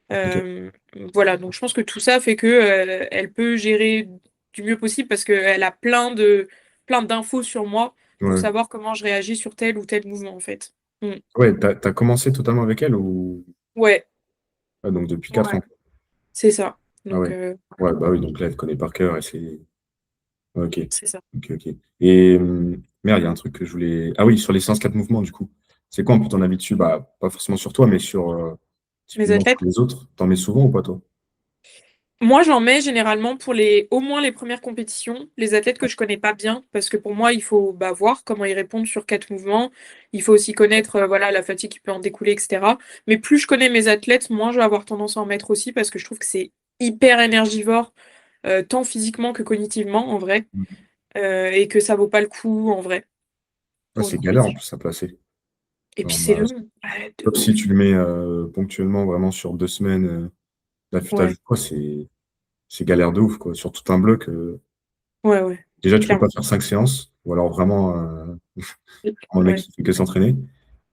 Ok. Euh, voilà, donc je pense que tout ça fait que elle peut gérer du mieux possible parce qu'elle a plein d'infos sur moi pour Ouais. savoir comment je réagis sur tel ou tel mouvement en fait. Mm. Ouais, t'as commencé totalement avec elle ou Ouais, ah, donc depuis 4 ouais, ans? c'est ça. Ah Donc ouais. Ouais, bah oui, donc là, elle te connaît par cœur et c'est. Ok. c'est ça. Ok, ok. Et merde, il y a un truc que je voulais. Ah oui, sur les séances 4 mouvements, du coup. C'est quoi un peu ton avis dessus? Bah, pas forcément sur toi, mais sur Mes typiquement sur athlètes. les autres. T'en mets souvent ou pas, toi? Moi, j'en mets généralement pour au moins les premières compétitions, les athlètes que je connais pas bien, parce que pour moi, il faut voir comment ils répondent sur 4 mouvements. Il faut aussi connaître voilà, la fatigue qui peut en découler, etc. Mais plus je connais mes athlètes, moins je vais avoir tendance à en mettre aussi, parce que je trouve que c'est hyper énergivore, tant physiquement que cognitivement, en vrai, et que ça vaut pas le coup, en vrai, Ouais, pour une c'est galère en compétition. plus à placer. Et puis Genre, c'est bah, long, ouais, de sauf si ouf. tu le mets ponctuellement, vraiment sur 2 semaines, d'affûtage Ouais, ou quoi, c'est galère de ouf, quoi. Sur tout un bloc, ouais, ouais, déjà, tu peux pas clairement. faire 5 séances, ou alors vraiment, le mec Ouais, qui fait que s'entraîner.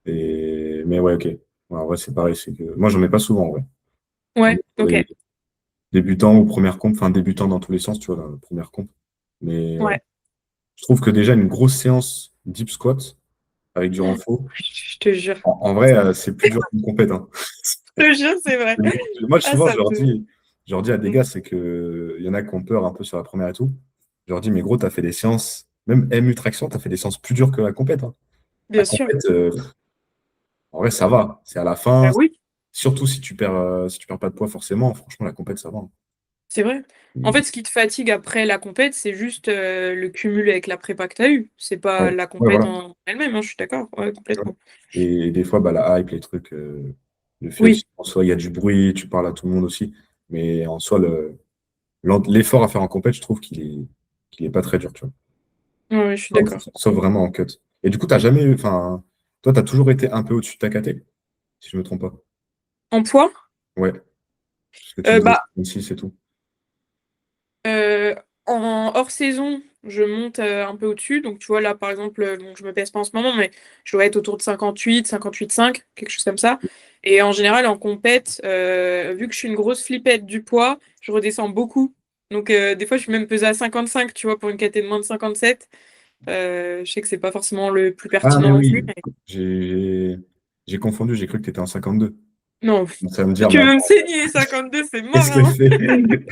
Mais ouais, ok. Ouais, en vrai, c'est pareil. C'est que... Moi, j'en mets pas souvent, en vrai. J'en ouais, mets pour ok, les débutants ou première comp, enfin débutants dans tous les sens, tu vois, dans la première comp. Mais ouais. ouais. Je trouve que déjà, une grosse séance deep squat avec du renfort, Je te jure. en vrai, c'est plus dur qu'une compète, hein. Je te jure, c'est vrai. Moi, Ah, souvent, ça me... je leur dis à des gars, c'est que il y en a qui ont peur un peu sur la première et tout. Je leur dis, mais gros, t'as fait des séances, même MU traction, t'as fait des séances plus dures que la compète, hein. La Bien sûr. compète, en vrai, ça va. C'est à la Bah fin, oui, surtout si tu perds pas de poids forcément, franchement, la compète, ça va, hein. c'est vrai. En fait, ce qui te fatigue après la compète, c'est juste le cumul avec la prépa que t'as eu. C'est Ouais, pas la ouais, compète voilà. en elle-même, hein, je suis d'accord. Ouais, complètement. Et des fois, bah, la hype, les trucs, le fait Oui, aussi, en soi, il y a du bruit, tu parles à tout le monde aussi. Mais en soi, l'effort à faire en compète, je trouve qu'il est pas très dur, tu vois. ouais, ouais, je suis d'accord. Sauf vraiment en cut. Et du coup, t'as jamais eu, enfin, toi, t'as toujours été un peu au-dessus de ta KT, si je me trompe pas. En poids, Ouais, ce que tu disais, bah, 26 et tout. euh, en hors saison, je monte un peu au-dessus. Donc, tu vois, là, par exemple, bon, je me pèse pas en ce moment, mais je dois être autour de 58, 58,5, quelque chose comme ça. Et en général, en compète, vu que je suis une grosse flippette du poids, je redescends beaucoup. Donc, des fois, je suis même pesée à 55, tu vois, pour une KT de moins de 57. Je sais que c'est pas forcément le plus Ah, pertinent mais non plus, oui, mais j'ai j'ai confondu, j'ai cru que t'étais en 52. non. Ça va me Si dire, tu mais veux me attends, saigner 52, c'est mort, qu'est-ce qu'elle hein. fait?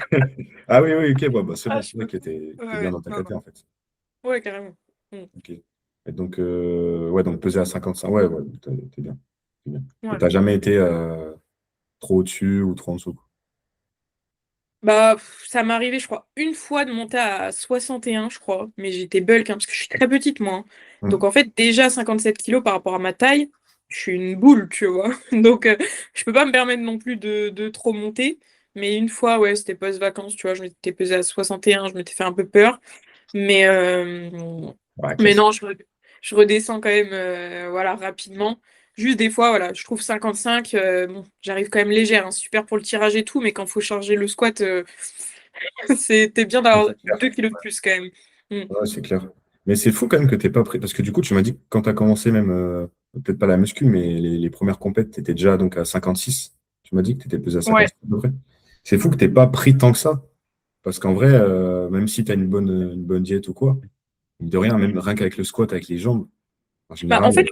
Ah oui, oui, ok, bah, c'est Ah, bon, je c'est vrai peux que pas. Ouais, t'es bien ouais, dans ta non, non. KT, en fait. Ouais, carrément. Mm. Ok. Et donc, ouais, donc peser à 55, ouais, ouais, t'es bien. T'es bien. Et Ouais. t'as jamais été trop au-dessus ou trop en dessous, quoi. Bah, ça m'est arrivé, je crois, une fois de monter à 61, je crois. Mais j'étais bulk, hein, parce que je suis très petite, moi, hein. Donc, Hmm. en fait, déjà 57 kilos par rapport à ma taille, je suis une boule, tu vois. Donc, je peux pas me permettre non plus de trop monter. Mais une fois, ouais, c'était post-vacances, tu vois, je m'étais pesée à 61, je m'étais fait un peu peur. Mais, Ouais, mais classique. non, je redescends quand même voilà, rapidement. Juste des fois, voilà, je trouve 55, bon, j'arrive quand même légère, hein, super pour le tirage et tout, mais quand faut charger le squat, c'était bien Ouais, d'avoir c'est clair. 2 kilos de plus quand même. Mm. Ouais, c'est clair. Mais c'est fou quand même que t'aies pas pris. Parce que du coup, tu m'as dit que quand tu as commencé, même, peut-être pas la muscu, mais les premières compètes, tu étais déjà donc à 56. Tu m'as dit que tu étais pesé à Ouais. 56 à peu près. C'est fou que t'aies pas pris tant que ça. Parce qu'en vrai, même si tu as une bonne diète ou quoi, de rien, même rien qu'avec le squat, avec les jambes, en Bah, général, en fait,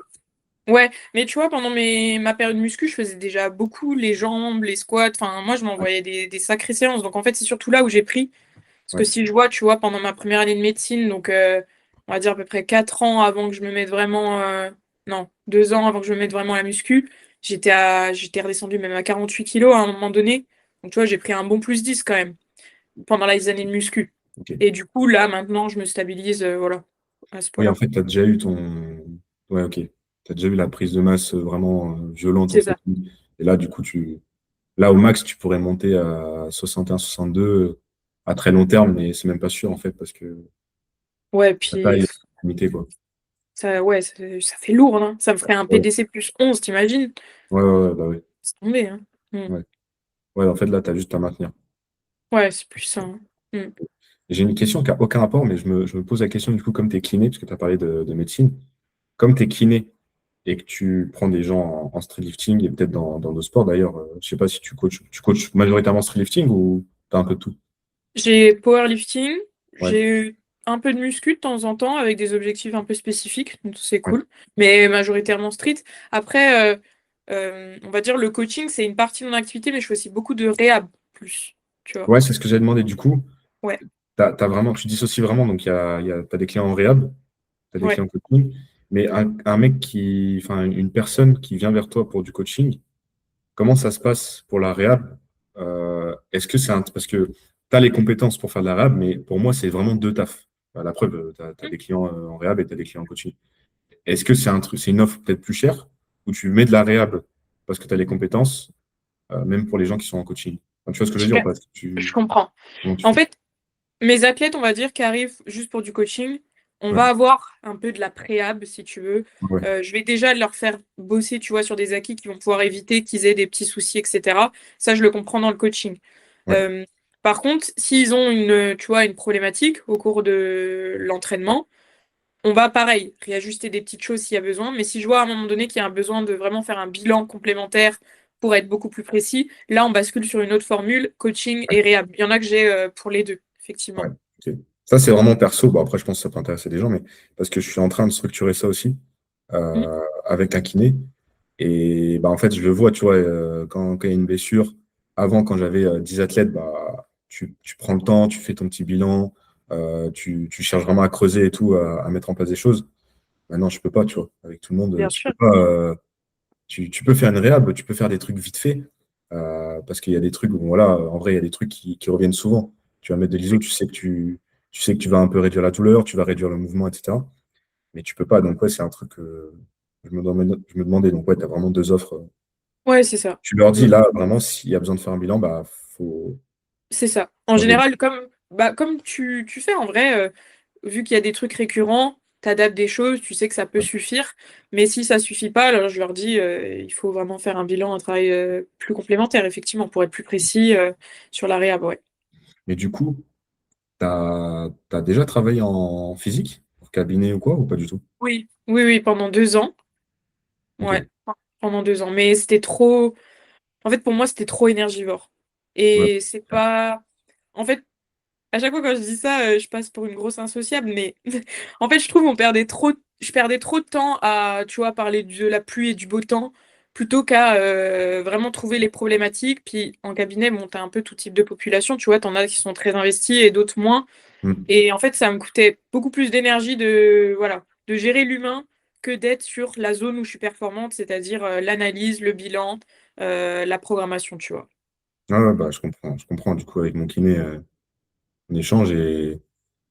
ouais, mais tu vois, pendant ma période muscu, je faisais déjà beaucoup les jambes, les squats. Enfin, moi, je ouais, m'envoyais des sacrées séances. Donc, en fait, c'est surtout là où j'ai pris. Parce que ouais, si je vois, tu vois, pendant ma première année de médecine, donc on va dire à peu près 4 ans avant que je me mette vraiment. Non, 2 ans avant que je me mette vraiment à la muscu, j'étais redescendue même à 48 kilos à un moment donné. Donc, tu vois, j'ai pris un bon plus 10 quand même pendant les années de muscu. ok. Et du coup, là, maintenant, je me stabilise, voilà, à ce Oui, en poids-là. fait, tu as déjà eu ton. Ouais, ok. Tu as déjà eu la prise de masse vraiment violente, en C'est fait. ça. Et là, du coup, là, au max, tu pourrais monter à 61, 62 à très long terme, mais c'est même pas sûr, en fait, parce que Ouais, la puis taille est limitée, quoi. ça, ouais, ça fait lourd, hein. Ça me ferait un Ouais, PDC plus 11, t'imagines? ouais, ouais, ouais, bah oui. C'est tombé, hein. Mm. Ouais. Ouais, en fait, là, tu as juste à maintenir. Ouais, c'est plus ça, hein. Mm. J'ai une question qui n'a aucun rapport, mais je me pose la question, du coup, comme tu es kiné, parce que tu as parlé de médecine, comme tu es kiné et que tu prends des gens en street lifting et peut-être dans d'autres sports, d'ailleurs, je sais pas si tu coaches majoritairement street lifting ou tu as un peu de tout? J'ai powerlifting, Ouais, j'ai eu un peu de muscu de temps en temps avec des objectifs un peu spécifiques, donc c'est ouais. cool, mais majoritairement street. Après, on va dire le coaching, c'est une partie de mon activité, mais je fais aussi beaucoup de réhab plus, tu vois. Ouais, c'est ce que j'avais demandé. Du coup, Ouais, vraiment, tu dissocies vraiment. Donc, t'as des clients en réhab, tu as des ouais. clients coaching, mais un mec enfin, une personne qui vient vers toi pour du coaching, comment ça se passe pour la réhab? est-ce que c'est un. Parce que tu as les compétences pour faire de la réhab, mais pour moi, c'est vraiment deux tafs. La preuve, tu as des clients en réhab et tu as des clients en coaching. Est-ce que c'est un truc, c'est une offre peut-être plus chère où tu mets de la réhab parce que tu as les compétences, même pour les gens qui sont en coaching? Enfin, tu vois ce que je veux Je, dire ou pas? Est-ce que je comprends. comment tu En fais? fait, mes athlètes, on va dire, qui arrivent juste pour du coaching, on Ouais, va avoir un peu de la préhab, si tu veux. ouais, Je vais déjà leur faire bosser, tu vois, sur des acquis qui vont pouvoir éviter qu'ils aient des petits soucis, etc. Ça, je le comprends dans le coaching. ouais. Euh, Par contre, s'ils ont une, tu vois, une problématique au cours de l'entraînement, on va pareil, réajuster des petites choses s'il y a besoin. Mais si je vois à un moment donné qu'il y a un besoin de vraiment faire un bilan complémentaire pour être beaucoup plus précis, là, on bascule sur une autre formule, coaching et réhab. Il y en a que j'ai pour les deux, Ouais, effectivement. ok. Ça, c'est vraiment perso. Bon, après, je pense que ça peut intéresser des gens, mais parce que je suis en train de structurer ça aussi Mm, avec un kiné. Et bah, en fait, je le vois, tu vois, quand il y a une blessure, avant, quand j'avais 10 athlètes, bah, tu prends le temps, tu fais ton petit bilan, tu cherches vraiment à creuser et tout, à mettre en place des choses. Maintenant, je peux pas, tu vois. Avec tout le monde, bien tu sûr. peux pas. Tu peux faire une réhab, tu peux faire des trucs vite fait, parce qu'il y a des trucs, bon, voilà, en vrai, il y a des trucs qui reviennent souvent. Tu vas mettre de l'ISO, tu sais que tu vas un peu réduire la douleur, tu vas réduire le mouvement, etc. Mais tu peux pas. Donc, ouais, c'est un truc que je me demandais. Donc, ouais, tu as vraiment deux offres. Ouais, c'est ça. Tu leur dis, Mm, là, vraiment, s'il y a besoin de faire un bilan, bah, faut c'est ça. En changer. général, comme tu fais en vrai, vu qu'il y a des trucs récurrents, t'adaptes des choses, tu sais que ça peut suffire. Mais si ça suffit pas, alors je leur dis, il faut vraiment faire un bilan, un travail plus complémentaire, effectivement, pour être plus précis sur la réhab, ouais. Mais du coup, tu as déjà travaillé en physique, en cabinet ou quoi, ou pas du tout? Oui, oui, oui, pendant 2 ans. Ok. Ouais, pendant 2 ans. Mais c'était trop. En fait, pour moi, c'était trop énergivore. Ouais. Et c'est pas. En fait, à chaque fois quand je dis ça, je passe pour une grosse insociable, mais en fait, je trouve je perdais trop de temps à, tu vois, parler de la pluie et du beau temps, plutôt qu'à vraiment trouver les problématiques. Puis en cabinet, bon, t'as un peu tout type de population, tu vois, t'en as qui sont très investis et d'autres moins. Hmm. Et en fait, ça me coûtait beaucoup plus d'énergie voilà, de gérer l'humain que d'être sur la zone où je suis performante, c'est-à-dire l'analyse, le bilan, la programmation, tu vois. Ah ouais, bah, je comprends. Je comprends, du coup, avec mon kiné, on échange et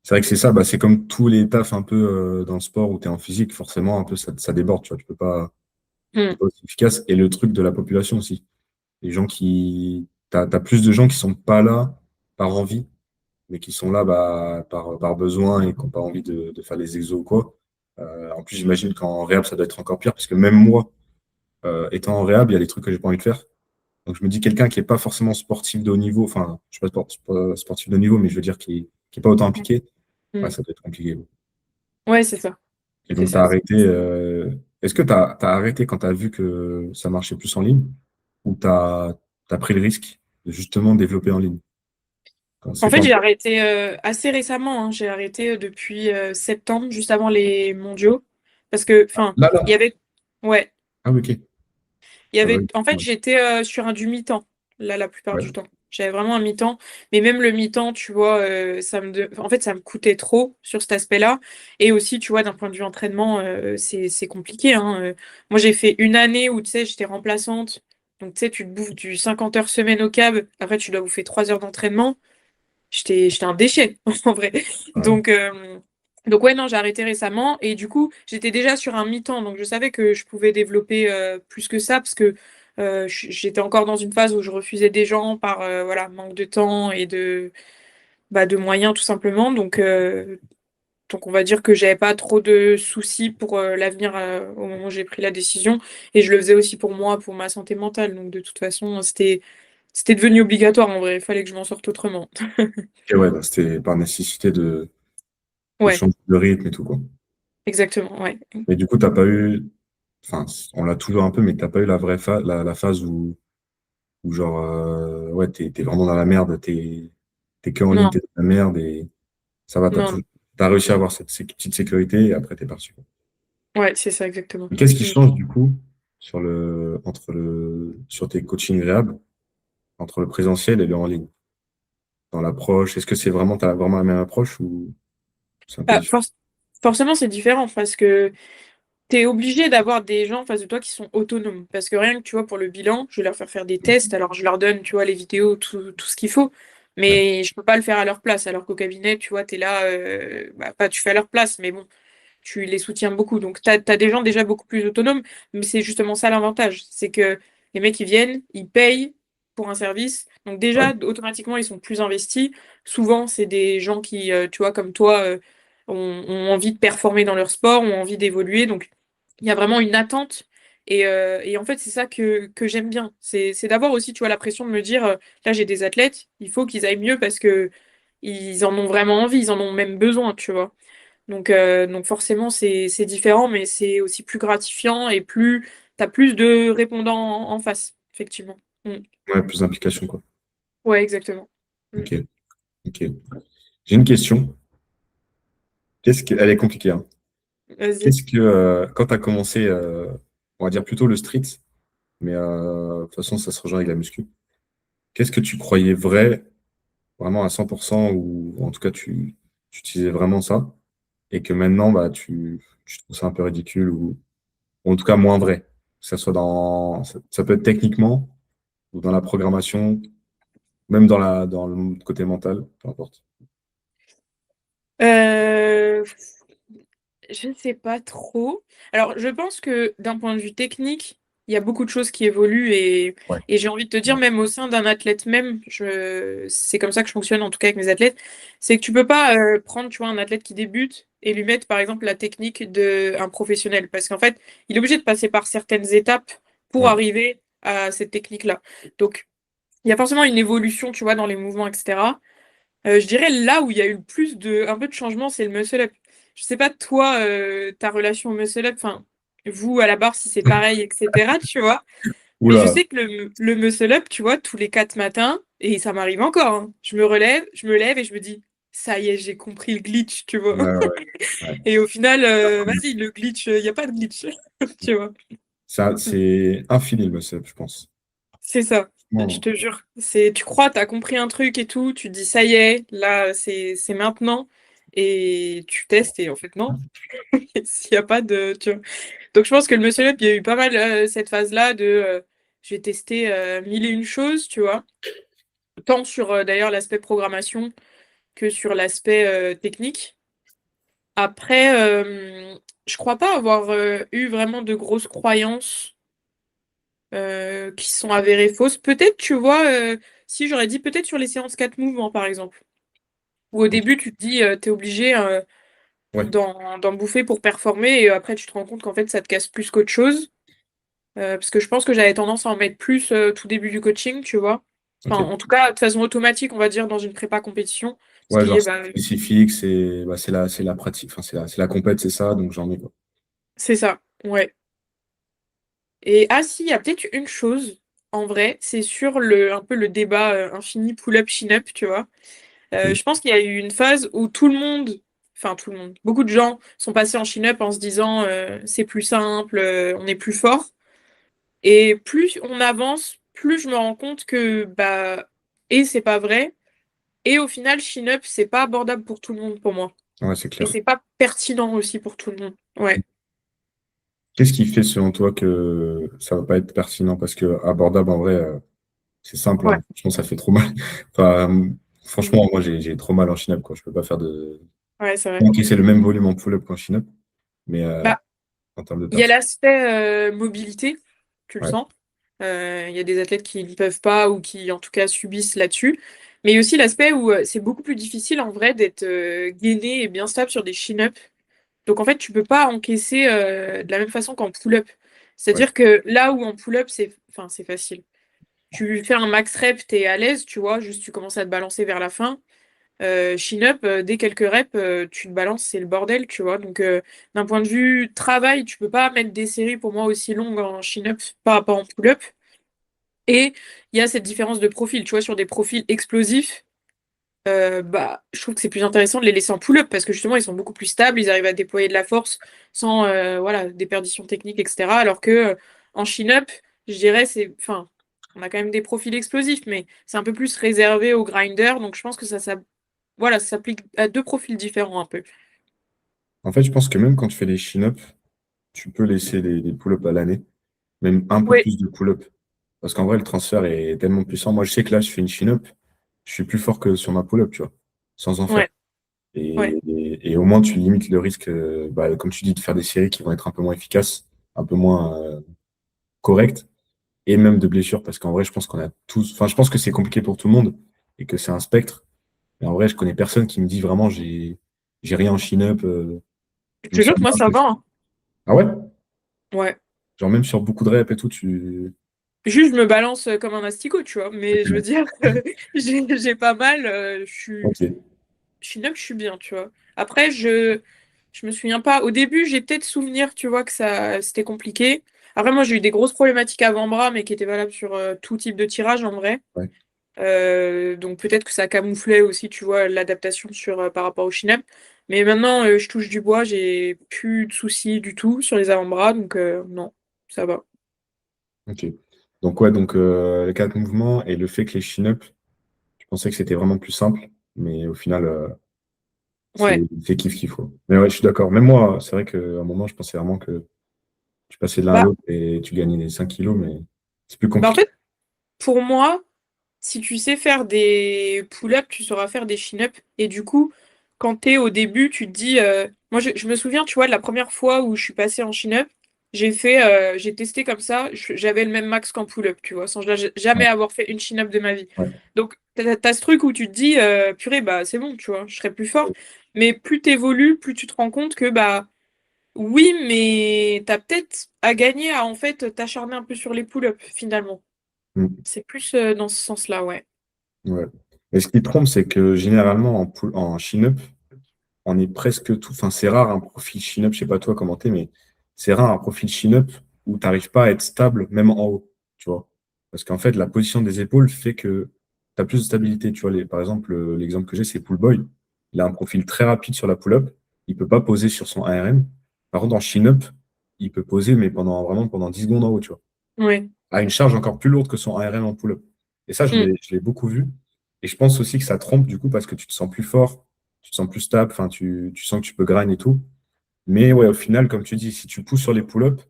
c'est vrai que c'est ça, bah, c'est comme tous les tafs un peu dans le sport où tu es en physique, forcément, un peu ça déborde, tu vois, tu peux pas, Hmm, c'est pas aussi efficace. Et le truc de la population aussi. Les gens t'as plus de gens qui sont pas là par envie, mais qui sont là bah, par besoin et qui n'ont pas envie de faire les exos ou quoi. En plus, j'imagine qu'en réhab, ça doit être encore pire, parce que même moi, étant en réhab, il y a des trucs que j'ai pas envie de faire. Donc je me dis quelqu'un qui n'est pas forcément sportif de haut niveau, enfin, je ne suis pas sportif de haut niveau, mais je veux dire qui est pas autant impliqué, ouais, hmm. ça doit être compliqué. Ouais, c'est ça. Et C'est donc, tu ça. as arrêté. Est-ce que tu as arrêté quand tu as vu que ça marchait plus en ligne ou tu as pris le risque de justement développer en ligne? En C'est fait, quoi? j'ai arrêté assez récemment, hein. J'ai arrêté depuis septembre, juste avant les mondiaux. Parce que, enfin, Là, il y là. avait. Ouais. Ah oui, ok. Il y Ah bah avait. oui. En fait, Ouais. j'étais sur un du mi-temps, là, la plupart Ouais. du temps. J'avais vraiment un mi-temps. Mais même le mi-temps, tu vois, en fait, ça me coûtait trop sur cet aspect-là. Et aussi, tu vois, d'un point de vue entraînement, c'est compliqué, hein. Moi, j'ai fait une année où, tu sais, j'étais remplaçante. Donc, tu sais, tu te bouffes du 50 heures semaine au CAB. Après, tu dois bouffer 3 heures d'entraînement. J'étais un déchet, en vrai. Ouais. Donc, donc ouais, non, j'ai arrêté récemment. Et du coup, j'étais déjà sur un mi-temps. Donc, je savais que je pouvais développer plus que ça parce que j'étais encore dans une phase où je refusais des gens par voilà, manque de temps et de moyens, tout simplement. Donc on va dire que j'avais pas trop de soucis pour l'avenir au moment où j'ai pris la décision. Et je le faisais aussi pour moi, pour ma santé mentale. Donc, de toute façon, c'était devenu obligatoire en vrai. Il fallait que je m'en sorte autrement. Et ouais, bah, c'était par nécessité de Ouais. changer de rythme et tout, quoi. Exactement, ouais. Et du coup, t'as pas eu, enfin, on l'a toujours un peu, mais t'as pas eu la vraie phase, la phase où genre, ouais, t'es vraiment dans la merde, t'es que en ligne, Non, t'es dans la merde et ça va, non, t'as réussi à avoir cette petite sécurité et après t'es parti. ouais, c'est ça exactement. Et qu'est-ce qui Mm. change du coup sur tes coachings réhab, entre le présentiel et le en ligne? Dans l'approche, est-ce que t'as vraiment la même approche ou c'est un peu Bah, différent? forcément, c'est différent parce que t'es obligé d'avoir des gens en face de toi qui sont autonomes. Parce que rien que, tu vois, pour le bilan, je vais leur faire des tests, alors je leur donne, tu vois, les vidéos, tout ce qu'il faut, Ouais, mais je peux pas le faire à leur place. Alors qu'au cabinet, tu vois, t'es là, bah, pas tu fais à leur place, mais bon, tu les soutiens beaucoup. Donc, t'as des gens déjà beaucoup plus autonomes, mais c'est justement ça l'avantage. C'est que les mecs, ils viennent, ils payent pour un service. Donc, ouais, déjà, automatiquement, ils sont plus investis. Souvent, c'est des gens qui, tu vois, comme toi, ont envie de performer dans leur sport, ont envie d'évoluer. Donc, il y a vraiment une attente. Et en fait, c'est ça que j'aime bien. C'est d'avoir aussi, tu vois, la pression de me dire, là, j'ai des athlètes, il faut qu'ils aillent mieux parce que ils en ont vraiment envie, ils en ont même besoin, tu vois. Donc forcément, c'est différent, mais c'est aussi plus gratifiant et t'as plus de répondants en face, effectivement. Mm. ouais, plus d'implication, quoi. Ouais, exactement. Mm. Ok, ok. J'ai une question. Elle est compliquée, hein. Vas-y. Quand tu as commencé, on va dire plutôt le street, mais de toute façon, ça se rejoint avec la muscu, qu'est-ce que tu croyais vrai, vraiment à 100%, ou en tout cas, tu utilisais vraiment ça, et que maintenant, bah, tu trouves ça un peu ridicule, ou en tout cas moins vrai, que ça soit ça peut être techniquement, ou dans la programmation, même dans le côté mental, peu importe. Euh, Je ne sais pas trop. Alors, je pense que d'un point de vue technique, il y a beaucoup de choses qui évoluent Ouais. et j'ai envie de te dire, Ouais. même au sein d'un athlète même, c'est comme ça que je fonctionne en tout cas avec mes athlètes, c'est que tu peux pas prendre, tu vois, un athlète qui débute et lui mettre, par exemple, la technique d'un professionnel. Parce qu'en fait, il est obligé de passer par certaines étapes pour Ouais. arriver à cette technique-là. Donc, il y a forcément une évolution, tu vois, dans les mouvements, etc. Je dirais là où il y a eu le plus un peu de changement, c'est le muscle up. Je sais pas toi, ta relation au muscle up, enfin vous à la barre si c'est pareil, etc. Tu vois. Mais je Oula. sais que le muscle up, tu vois, tous les 4 matins, et ça m'arrive encore, hein, je me lève et je me dis, ça y est, j'ai compris le glitch, tu vois. Ouais, ouais, ouais. Et au final, vas-y, le glitch, il n'y a pas de glitch, tu vois. Ça, c'est infini le muscle-up, je pense. C'est ça, je Bon, te jure. Tu crois, t'as compris un truc et tout, tu te dis ça y est, là c'est maintenant, et tu testes et en fait non, s'il n'y a pas de. Tu vois. Donc je pense que le Muscle Up, il y a eu pas mal cette phase-là de je vais tester mille et une choses, tu vois, tant sur d'ailleurs l'aspect programmation que sur l'aspect technique. Après, je crois pas avoir eu vraiment de grosses croyances qui sont avérées fausses. Peut-être, tu vois, si j'aurais dit peut-être sur les séances 4 mouvements, par exemple, où au ok. début, tu te dis, t'es obligé Ouais, d'en bouffer pour performer, et après, tu te rends compte qu'en fait, ça te casse plus qu'autre chose. Parce que je pense que j'avais tendance à en mettre plus tout début du coaching, tu vois. Enfin, ok. en tout cas, de façon automatique, on va dire, dans une prépa compétition. Ce Ouais, qui genre est, c'est bah, spécifique, c'est la pratique, enfin, c'est la compète, c'est ça, donc j'en ai quoi. c'est ça, ouais. Et ah si, il y a peut-être une chose, en vrai, c'est sur un peu le débat infini pull-up, chin-up, tu vois. Ok. Je pense qu'il y a eu une phase où enfin tout le monde, beaucoup de gens sont passés en chin-up en se disant c'est plus simple, on est plus fort. Et plus on avance, plus je me rends compte que bah et c'est pas vrai. Et au final, chin-up, c'est pas abordable pour tout le monde pour moi. Ouais, c'est Et clair. c'est pas pertinent aussi pour tout le monde. Ouais. Qu'est-ce qui fait selon toi que ça va pas être pertinent? Parce que abordable en vrai, c'est simple, Ouais. hein. Franchement, ça fait trop mal. Enfin, Mm. franchement, moi j'ai trop mal en chin-up, quoi. Je peux pas faire de. Ouais, c'est vrai. Ok, c'est le même volume en pull-up qu'en chin-up, mais Bah, en termes de il y a perf. l'aspect mobilité, tu le Ouais, sens. Il y a des athlètes qui ne peuvent pas ou qui, en tout cas, subissent là-dessus. Mais il y a aussi l'aspect où c'est beaucoup plus difficile, en vrai, d'être gainé et bien stable sur des chin-up. Donc, en fait, tu peux pas encaisser de la même façon qu'en pull-up. ouais, C'est-à-dire que là où en pull-up, enfin, c'est facile. Tu fais un max rep, t'es à l'aise, tu vois, juste tu commences à te balancer vers la fin. Chin-up, dès quelques reps, tu te balances, c'est le bordel, tu vois. Donc, d'un point de vue travail, tu peux pas mettre des séries pour moi aussi longues en chin-up par rapport en pull-up. Et il y a cette différence de profil, tu vois, sur des profils explosifs, bah, je trouve que c'est plus intéressant de les laisser en pull-up parce que justement, ils sont beaucoup plus stables, ils arrivent à déployer de la force sans voilà, déperdition technique, etc. Alors que en chin-up, je dirais, enfin, on a quand même des profils explosifs, mais c'est un peu plus réservé aux grinders, donc je pense que voilà, ça s'applique à deux profils différents un peu. en fait, je pense que même quand tu fais des chin-up, tu peux laisser des pull-ups à l'année, même un peu Oui, plus de pull-ups. Parce qu'en vrai, le transfert est tellement puissant. Moi, je sais que là, je fais une chin-up, je suis plus fort que sur ma pull-up, tu vois, sans en faire. ouais, ouais. Et au moins, tu limites le risque, bah, comme tu dis, de faire des séries qui vont être un peu moins efficaces, un peu moins correctes, et même de blessures, parce qu'en vrai, je pense qu'on a tous, enfin, je pense que c'est compliqué pour tout le monde et que c'est un spectre. Mais en vrai, je connais personne qui me dit vraiment, j'ai rien en chin-up, Je je me te jure sens que moi, bien. ça va, hein. Ah ouais? Ouais. Genre, même sur beaucoup de reps et tout, tu. Juste, je me balance comme un asticot, tu vois. Mais je veux Ok. dire, j'ai pas mal. Ok. Je suis là que je suis bien, tu vois. Après, je me souviens pas. Au début, j'ai peut-être souvenir, tu vois, que ça c'était compliqué. Après, moi, j'ai eu des grosses problématiques avant-bras, mais qui étaient valables sur tout type de tirage en vrai. Ouais. Donc peut-être que ça camouflait aussi, tu vois, l'adaptation sur par rapport au chin-up. Mais maintenant, je touche du bois, j'ai plus de soucis du tout sur les avant-bras, donc non, ça va. Ok. Donc, ouais, donc les quatre mouvements et le fait que les chin-up, je pensais que c'était vraiment plus simple, mais au final, Ouais. c'est kiff-kiff, quoi. Mais ouais, je suis d'accord. Même moi, c'est vrai qu'à un moment, je pensais vraiment que tu passais de l'un à Bah, l'autre et tu gagnais les 5 kilos, mais c'est plus bah en compliqué. fait, pour moi, si tu sais faire des pull-ups, tu sauras faire des chin-ups. Et du coup, quand t'es au début, tu te dis. Moi, je me souviens, tu vois, de la première fois où je suis passée en chin-up, j'ai testé comme ça, j'avais le même max qu'en pull-up, tu vois, sans Ouais, jamais avoir fait une chin-up de ma vie. ouais, Donc, t'as ce truc où tu te dis, purée, bah, c'est bon, tu vois, je serai plus fort. Mais plus t'évolues, plus tu te rends compte que, bah, oui, mais t'as peut-être à gagner à, en fait, t'acharner un peu sur les pull-ups, finalement. mm, C'est plus dans ce sens-là, ouais. ouais. Mais ce qui trompe, c'est que généralement, en chin-up, on est presque tout. Enfin, c'est rare un profil chin-up, je sais pas toi comment t'es, mais c'est rare un profil chin-up où tu n'arrives pas à être stable, même en haut, tu vois. Parce qu'en fait, la position des épaules fait que tu as plus de stabilité. Tu vois, par exemple, l'exemple que j'ai, c'est Pull Boy. Il a un profil très rapide sur la pull-up. Il peut pas poser sur son ARM. Par contre, en chin-up, il peut poser, mais vraiment pendant 10 secondes en haut, tu vois. Ouais. À une charge encore plus lourde que son ARM en pull-up. Et ça, Mm. je l'ai beaucoup vu. Et je pense aussi que ça trompe du coup parce que tu te sens plus fort, tu te sens plus stable, enfin, tu sens que tu peux grind et tout. Mais ouais, au final, comme tu dis, si tu pousses sur les pull-ups,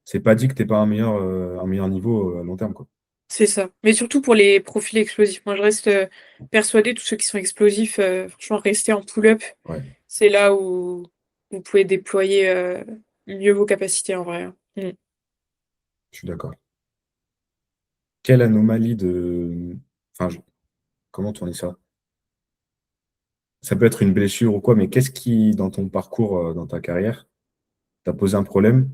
c'est pas dit que t'es pas un meilleur niveau à long terme, quoi. C'est ça. Mais surtout pour les profils explosifs. Moi, je reste persuadée, tous ceux qui sont explosifs, franchement, rester en pull-up, Ouais, c'est là où vous pouvez déployer mieux vos capacités en vrai, hein. Mm. je suis d'accord. Quelle anomalie de. Enfin, comment tourner ça? Ça peut être une blessure ou quoi, mais qu'est-ce qui, dans ton parcours, dans ta carrière, t'a posé un problème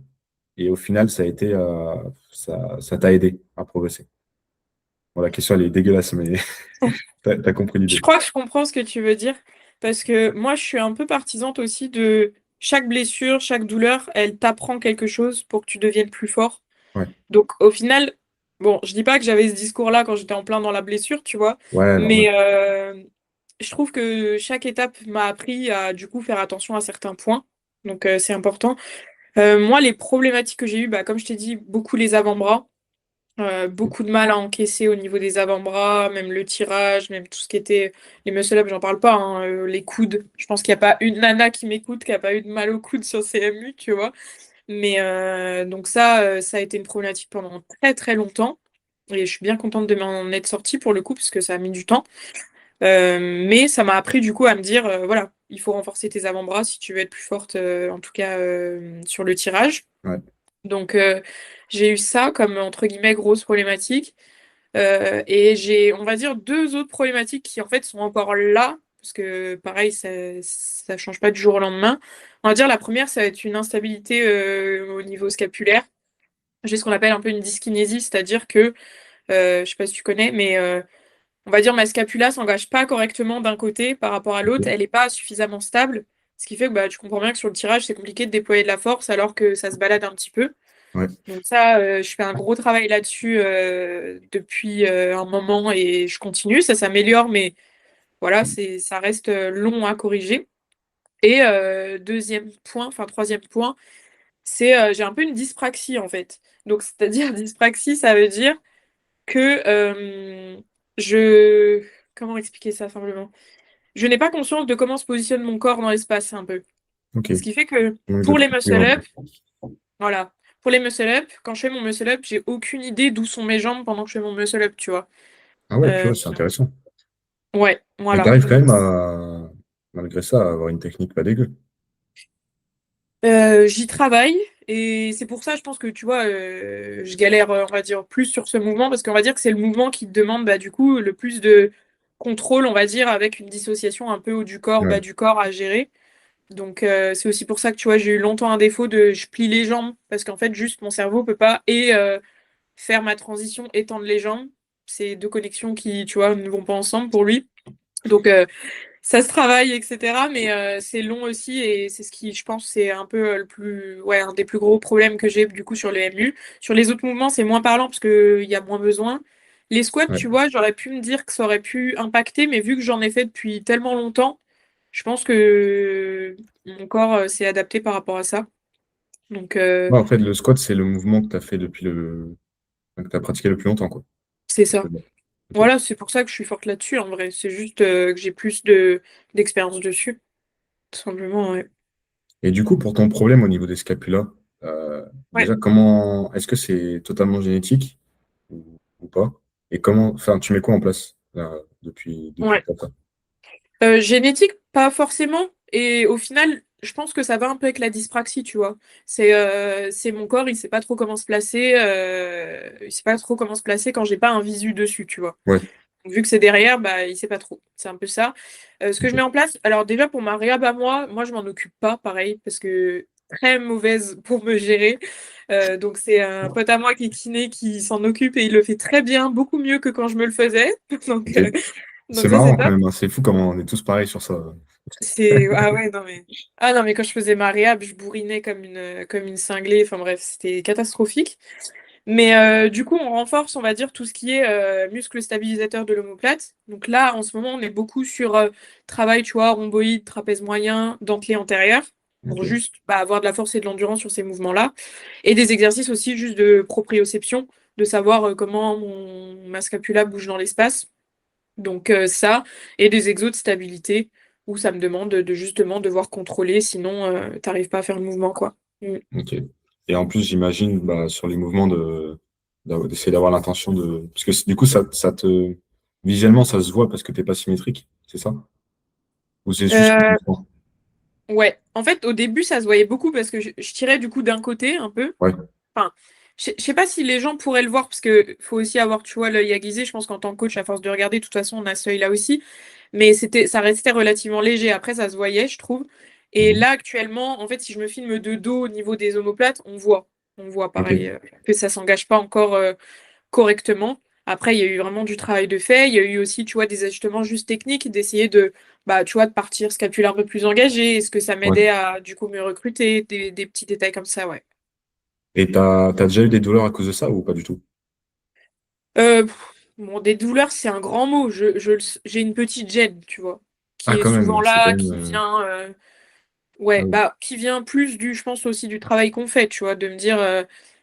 et au final, ça t'a aidé à progresser? Bon, la question, elle est dégueulasse, mais t'as compris Je l'idée. crois que je comprends ce que tu veux dire, parce que moi, je suis un peu partisante aussi de chaque blessure, chaque douleur, elle t'apprend quelque chose pour que tu deviennes plus fort. Ouais, Donc au final, bon, je dis pas que j'avais ce discours-là quand j'étais en plein dans la blessure, tu vois, ouais, normal. mais je trouve que chaque étape m'a appris à du coup faire attention à certains points. Donc c'est important. Moi, les problématiques que j'ai eues, bah, comme je t'ai dit, beaucoup les avant-bras. Beaucoup de mal à encaisser au niveau des avant-bras, même le tirage, même tout ce qui était les muscle-up, j'en parle pas, hein, les coudes. Je pense qu'il n'y a pas une nana qui m'écoute qui a pas eu de mal au coude sur CMU, tu vois. Mais donc ça a été une problématique pendant très très longtemps. Et je suis bien contente de m'en être sortie pour le coup, parce que ça a mis du temps. Mais ça m'a appris du coup à me dire, voilà, il faut renforcer tes avant-bras si tu veux être plus forte, en tout cas sur le tirage. Ouais, Donc j'ai eu ça comme entre guillemets grosse problématique. Et j'ai, on va dire, deux autres problématiques qui en fait sont encore là, parce que pareil, ça change pas du jour au lendemain. On va dire la première, ça va être une instabilité au niveau scapulaire. J'ai ce qu'on appelle un peu une dyskinésie, c'est-à-dire que, je sais pas si tu connais, mais on va dire ma scapula s'engage pas correctement d'un côté par rapport à l'autre, ok. elle est pas suffisamment stable, ce qui fait que bah, tu comprends bien que sur le tirage, c'est compliqué de déployer de la force alors que ça se balade un petit peu. Ouais, Donc ça, je fais un gros travail là-dessus depuis un moment et je continue. Ça s'améliore, mais voilà, ça reste long à corriger. Et deuxième point, enfin troisième point, c'est j'ai un peu une dyspraxie en fait. Donc c'est-à-dire dyspraxie, ça veut dire que je... Comment expliquer ça simplement? Je n'ai pas conscience de comment se positionne mon corps dans l'espace un peu. ok. Ce qui fait que Manque de pour les précision, muscle-up, quoi. Voilà. Pour les muscle-up, quand je fais mon muscle-up, j'ai aucune idée d'où sont mes jambes pendant que je fais mon muscle-up, tu vois. Ah ouais, tu Euh, vois, c'est intéressant. ouais, Mais voilà. t'arrives quand Donc, même à, malgré ça, à avoir une technique pas dégueu. j'y travaille et c'est pour ça, je pense que tu vois, je galère, on va dire, plus sur ce mouvement parce qu'on va dire que c'est le mouvement qui te demande bah, du coup le plus de contrôle, on va dire, avec une dissociation un peu haut du corps, bas Ouais, du corps à gérer. Donc c'est aussi pour ça que tu vois, j'ai eu longtemps un défaut de je plie les jambes parce qu'en fait, juste mon cerveau peut pas et faire ma transition et tendre les jambes. C'est deux connexions qui, tu vois, ne vont pas ensemble pour lui. Donc ça se travaille, etc. Mais c'est long aussi et c'est ce qui, je pense, c'est un peu le plus, ouais, un des plus gros problèmes que j'ai du coup sur le MU. Sur les autres mouvements, c'est moins parlant parce que il y a moins besoin. Les squats, ouais. tu vois, j'aurais pu me dire que ça aurait pu impacter, mais vu que j'en ai fait depuis tellement longtemps, je pense que mon corps s'est adapté par rapport à ça. Donc Ouais, en fait, le squat, c'est le mouvement que tu as fait depuis le, enfin, que tu as pratiqué le plus longtemps, quoi. c'est On peut ça. dire. Ok. Voilà, c'est pour ça que je suis forte là-dessus en vrai. C'est juste que j'ai plus de d'expérience dessus, tout simplement. Ouais. Et du coup, pour ton problème au niveau des scapulas, Ouais. déjà, comment, est-ce que c'est totalement génétique ou pas? Et comment, enfin, tu mets quoi en place, là, depuis Ouais. que t'as ça? Génétique, pas forcément. Et au final, je pense que ça va un peu avec la dyspraxie, tu vois. C'est mon corps, il sait pas trop comment se placer. Il sait pas trop comment se placer quand j'ai pas un visu dessus, tu vois. Ouais, Donc, vu que c'est derrière, bah, il sait pas trop. C'est un peu ça. Ce que je ok. mets en place, alors déjà pour ma réhab à moi, je m'en occupe pas, pareil, parce que très mauvaise pour me gérer. Donc c'est un pote à moi qui est kiné qui s'en occupe et il le fait très bien, beaucoup mieux que quand je me le faisais. Donc, Ok. euh, C'est donc ça c'est marrant quand top. même, hein. C'est fou comment on est tous pareils sur ça. C'est ah ouais non mais ah non mais quand je faisais ma réhab, je bourrinais comme une cinglée. Enfin bref, c'était catastrophique. Mais du coup, on renforce, on va dire, tout ce qui est muscle stabilisateur de l'omoplate. Donc là, en ce moment, on est beaucoup sur travail, tu vois, rhomboïde, trapèze moyen, dentelé antérieur, pour Ok. juste bah, avoir de la force et de l'endurance sur ces mouvements-là. Et des exercices aussi juste de proprioception, de savoir comment ma scapula bouge dans l'espace. Donc ça, et des exos de stabilité, où ça me demande de justement devoir contrôler, sinon t'arrives pas à faire le mouvement, quoi. Mm. Ok. Et en plus, j'imagine, bah, sur les mouvements d'essayer d'avoir l'intention de, parce que du coup, visuellement, ça se voit parce que t'es pas symétrique, c'est ça? Ou c'est juste que tu Euh, le sens. Ouais, en fait, au début, ça se voyait beaucoup parce que je tirais du coup d'un côté un peu. Ouais. Enfin, je sais pas si les gens pourraient le voir parce que faut aussi avoir, tu vois, l'œil aiguisé. Je pense qu'en tant que coach, à force de regarder, de toute façon, on a ce œil-là aussi. Mais ça restait relativement léger. Après, ça se voyait, je trouve. Et Mhm. là, actuellement, en fait, si je me filme de dos au niveau des omoplates, on voit. On voit Ok. pareil que ça s'engage pas encore correctement. Après, il y a eu vraiment du travail de fait. Il y a eu aussi, tu vois, des ajustements juste techniques, d'essayer de, bah, tu vois, de partir scapulaire un peu plus engagé. Est-ce que ça Ouais. m'aidait à, du coup, me recruter? Des petits détails comme ça, ouais. Et t'as déjà eu des douleurs à cause de ça ou pas du tout? Bon, des douleurs, c'est un grand mot. J'ai une petite gêne, tu vois, Ah, qui est quand souvent même, c'est quand là, même. qui vient. Ah Ouais, oui. bah, qui vient plus je pense aussi du travail qu'on fait, tu vois, de me dire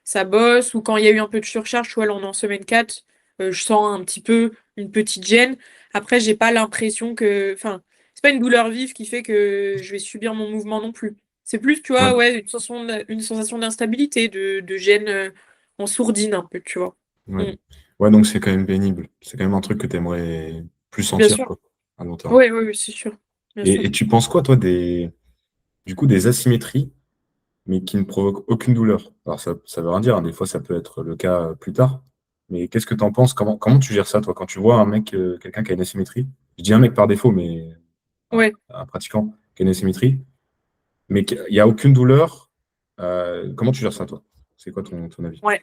ça bosse, ou quand il y a eu un peu de surcharge, tu vois, là on est en semaine 4 je sens un petit peu une petite gêne. Après, j'ai pas l'impression que, enfin, c'est pas une douleur vive qui fait que je vais subir mon mouvement non plus. C'est plus, tu vois, Ouais. ouais, une sensation d'instabilité, de gêne en sourdine un peu, tu vois. Ouais. Mm. Ouais, donc c'est quand même pénible. C'est quand même un truc que t'aimerais plus Bien sentir, sûr. quoi, à long terme. Oui, oui, oui, c'est sûr. Bien sûr. Et tu penses quoi, toi, du coup, des asymétries, mais qui ne provoquent aucune douleur? Alors, ça veut rien dire, hein. Des fois, ça peut être le cas plus tard. Mais qu'est-ce que tu en penses? Comment tu gères ça, toi, quand tu vois un mec, quelqu'un qui a une asymétrie? Je dis un mec par défaut, mais Ouais. un pratiquant qui a une asymétrie, mais qu'il n'y a aucune douleur. Comment tu gères ça, toi? C'est quoi ton avis? Ouais.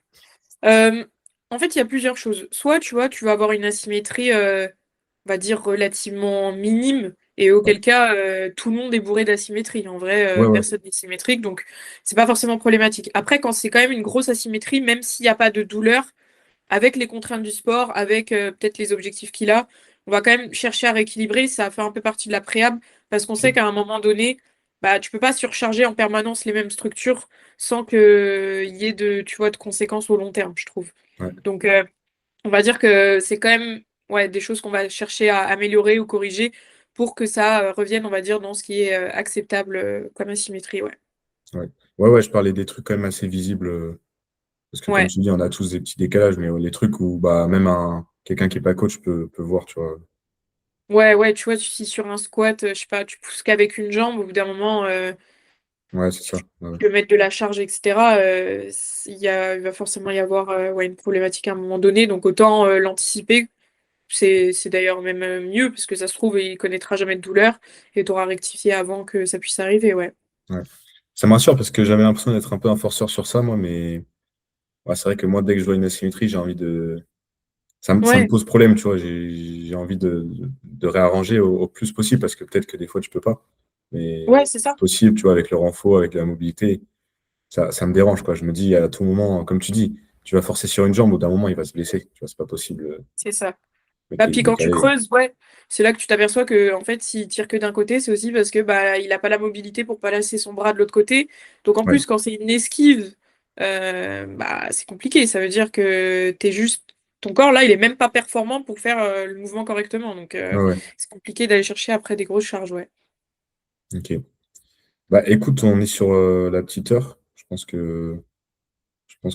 Euh, En fait, il y a plusieurs choses. Soit, tu vois, tu vas avoir une asymétrie, on va dire, relativement minime, et Ouais, auquel cas, tout le monde est bourré d'asymétrie. En vrai, ouais, ouais. personne n'est symétrique, donc c'est pas forcément problématique. Après, quand c'est quand même une grosse asymétrie, même s'il n'y a pas de douleur, avec les contraintes du sport, avec peut-être les objectifs qu'il a, on va quand même chercher à rééquilibrer. Ça fait un peu partie de la préhab parce qu'on sait Ok. qu'à un moment donné, bah, tu peux pas surcharger en permanence les mêmes structures sans qu'il y ait tu vois, de conséquences au long terme, je trouve. Ouais, Donc, on va dire que c'est quand même ouais, des choses qu'on va chercher à améliorer ou corriger pour que ça revienne, on va dire, dans ce qui est acceptable comme asymétrie. Ouais. ouais. Ouais, je parlais des trucs quand même assez visibles. Parce que comme Ouais. tu dis, on a tous des petits décalages, mais les trucs où bah, même quelqu'un qui est pas coach peut voir, tu vois. Ouais, tu vois, si sur un squat, je sais pas, tu pousses qu'avec une jambe, au bout d'un moment, Ouais, c'est ça. Ouais. tu veux mettre de la charge, etc., il va forcément y avoir ouais, une problématique à un moment donné, donc autant l'anticiper. C'est d'ailleurs même mieux, parce que ça se trouve, il connaîtra jamais de douleur, et tu auras rectifié avant que ça puisse arriver, ouais. Ouais. Ça me rassure parce que j'avais l'impression d'être un peu un forceur sur ça, moi, mais ouais, c'est vrai que moi, dès que je vois une asymétrie, j'ai envie de. Ça me Ouais, pose problème, tu vois. J'ai envie de réarranger au plus possible parce que peut-être que des fois, tu peux pas. Mais ouais, c'est ça. possible, tu vois, avec le renfort, avec la mobilité, ça me dérange, quoi. Je me dis à tout moment, comme tu dis, tu vas forcer sur une jambe, au bout d'un moment, il va se blesser. Tu vois, c'est pas possible. C'est ça. Le mec Bah, est puis quand tu décalé. creuses, ouais, c'est là que tu t'aperçois que en fait, s'il tire que d'un côté, c'est aussi parce que bah il a pas la mobilité pour placer son bras de l'autre côté. Donc en Ouais, plus, quand c'est une esquive, bah c'est compliqué. Ça veut dire que t'es juste ton corps là, il est même pas performant pour faire le mouvement correctement. Donc ouais. c'est compliqué d'aller chercher après des grosses charges, ouais. Ok. Bah écoute, on est sur la petite heure. Je pense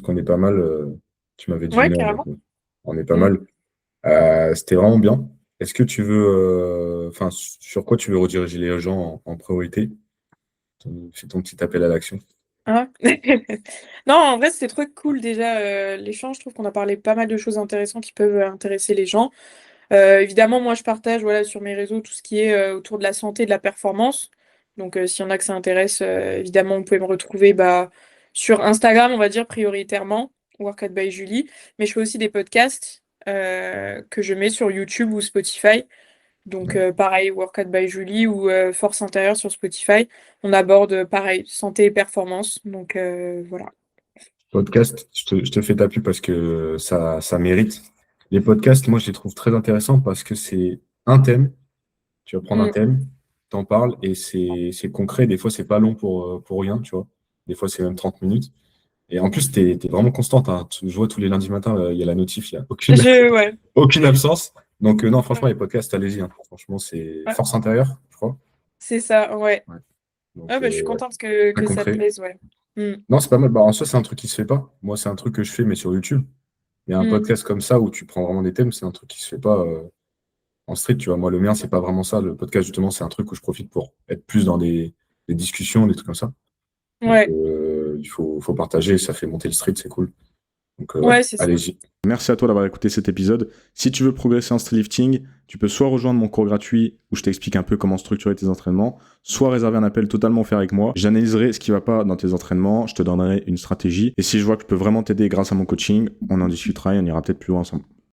qu'on est pas mal. Tu m'avais dit Ouais, une heure, donc carrément. on est pas Mm. mal. C'était vraiment bien. Est-ce que tu veux, enfin, sur quoi tu veux rediriger les gens en priorité? Fais ton petit appel à l'action. Ah. Non, en vrai, c'était trop cool déjà l'échange. Je trouve qu'on a parlé pas mal de choses intéressantes qui peuvent intéresser les gens. Évidemment, moi, je partage voilà, sur mes réseaux tout ce qui est autour de la santé et de la performance. Donc, s'il y en a que ça intéresse, évidemment, vous pouvez me retrouver bah, sur Instagram, on va dire prioritairement, Workout by Julie. Mais je fais aussi des podcasts que je mets sur YouTube ou Spotify. Donc, Ouais. pareil, Workout by Julie ou Force intérieure sur Spotify. On aborde, pareil, santé et performance. Donc, voilà. Podcast, je te fais ta pub parce que ça mérite. Les podcasts, moi, je les trouve très intéressants parce que c'est un thème. Tu vas prendre un Mm. thème, t'en parles et c'est concret. Des fois, c'est pas long pour rien, tu vois. Des fois, c'est même 30 minutes. Et en plus, t'es vraiment constante, hein. Je vois tous les lundis matins, il y a la notif, il n'y a aucune, Ouais. aucune absence. Donc, non, franchement, Ouais. les podcasts, allez-y, hein. Franchement, c'est Ouais. Force intérieure, je crois. C'est ça, ouais. Ouais. Ah, Donc, bah, je suis ouais, contente très que ça te concret. plaise, ouais. Mm. Non, c'est pas mal. Bah, en soi, c'est un truc qui se fait pas. Moi, c'est un truc que je fais, mais sur YouTube. Mais un Mm. podcast comme ça où tu prends vraiment des thèmes, c'est un truc qui se fait pas en street, tu vois. Moi, le mien, c'est pas vraiment ça. Le podcast, justement, c'est un truc où je profite pour être plus dans des discussions, des trucs comme ça. Donc, Ouais, faut partager, ça fait monter le street, c'est cool. Donc, ouais, ouais, c'est ça. allez-y. Merci à toi d'avoir écouté cet épisode. Si tu veux progresser en streetlifting, tu peux soit rejoindre mon cours gratuit où je t'explique un peu comment structurer tes entraînements, soit réserver un appel totalement offert avec moi. J'analyserai ce qui va pas dans tes entraînements, je te donnerai une stratégie. Et si je vois que je peux vraiment t'aider grâce à mon coaching, on en discutera et on ira peut-être plus loin ensemble.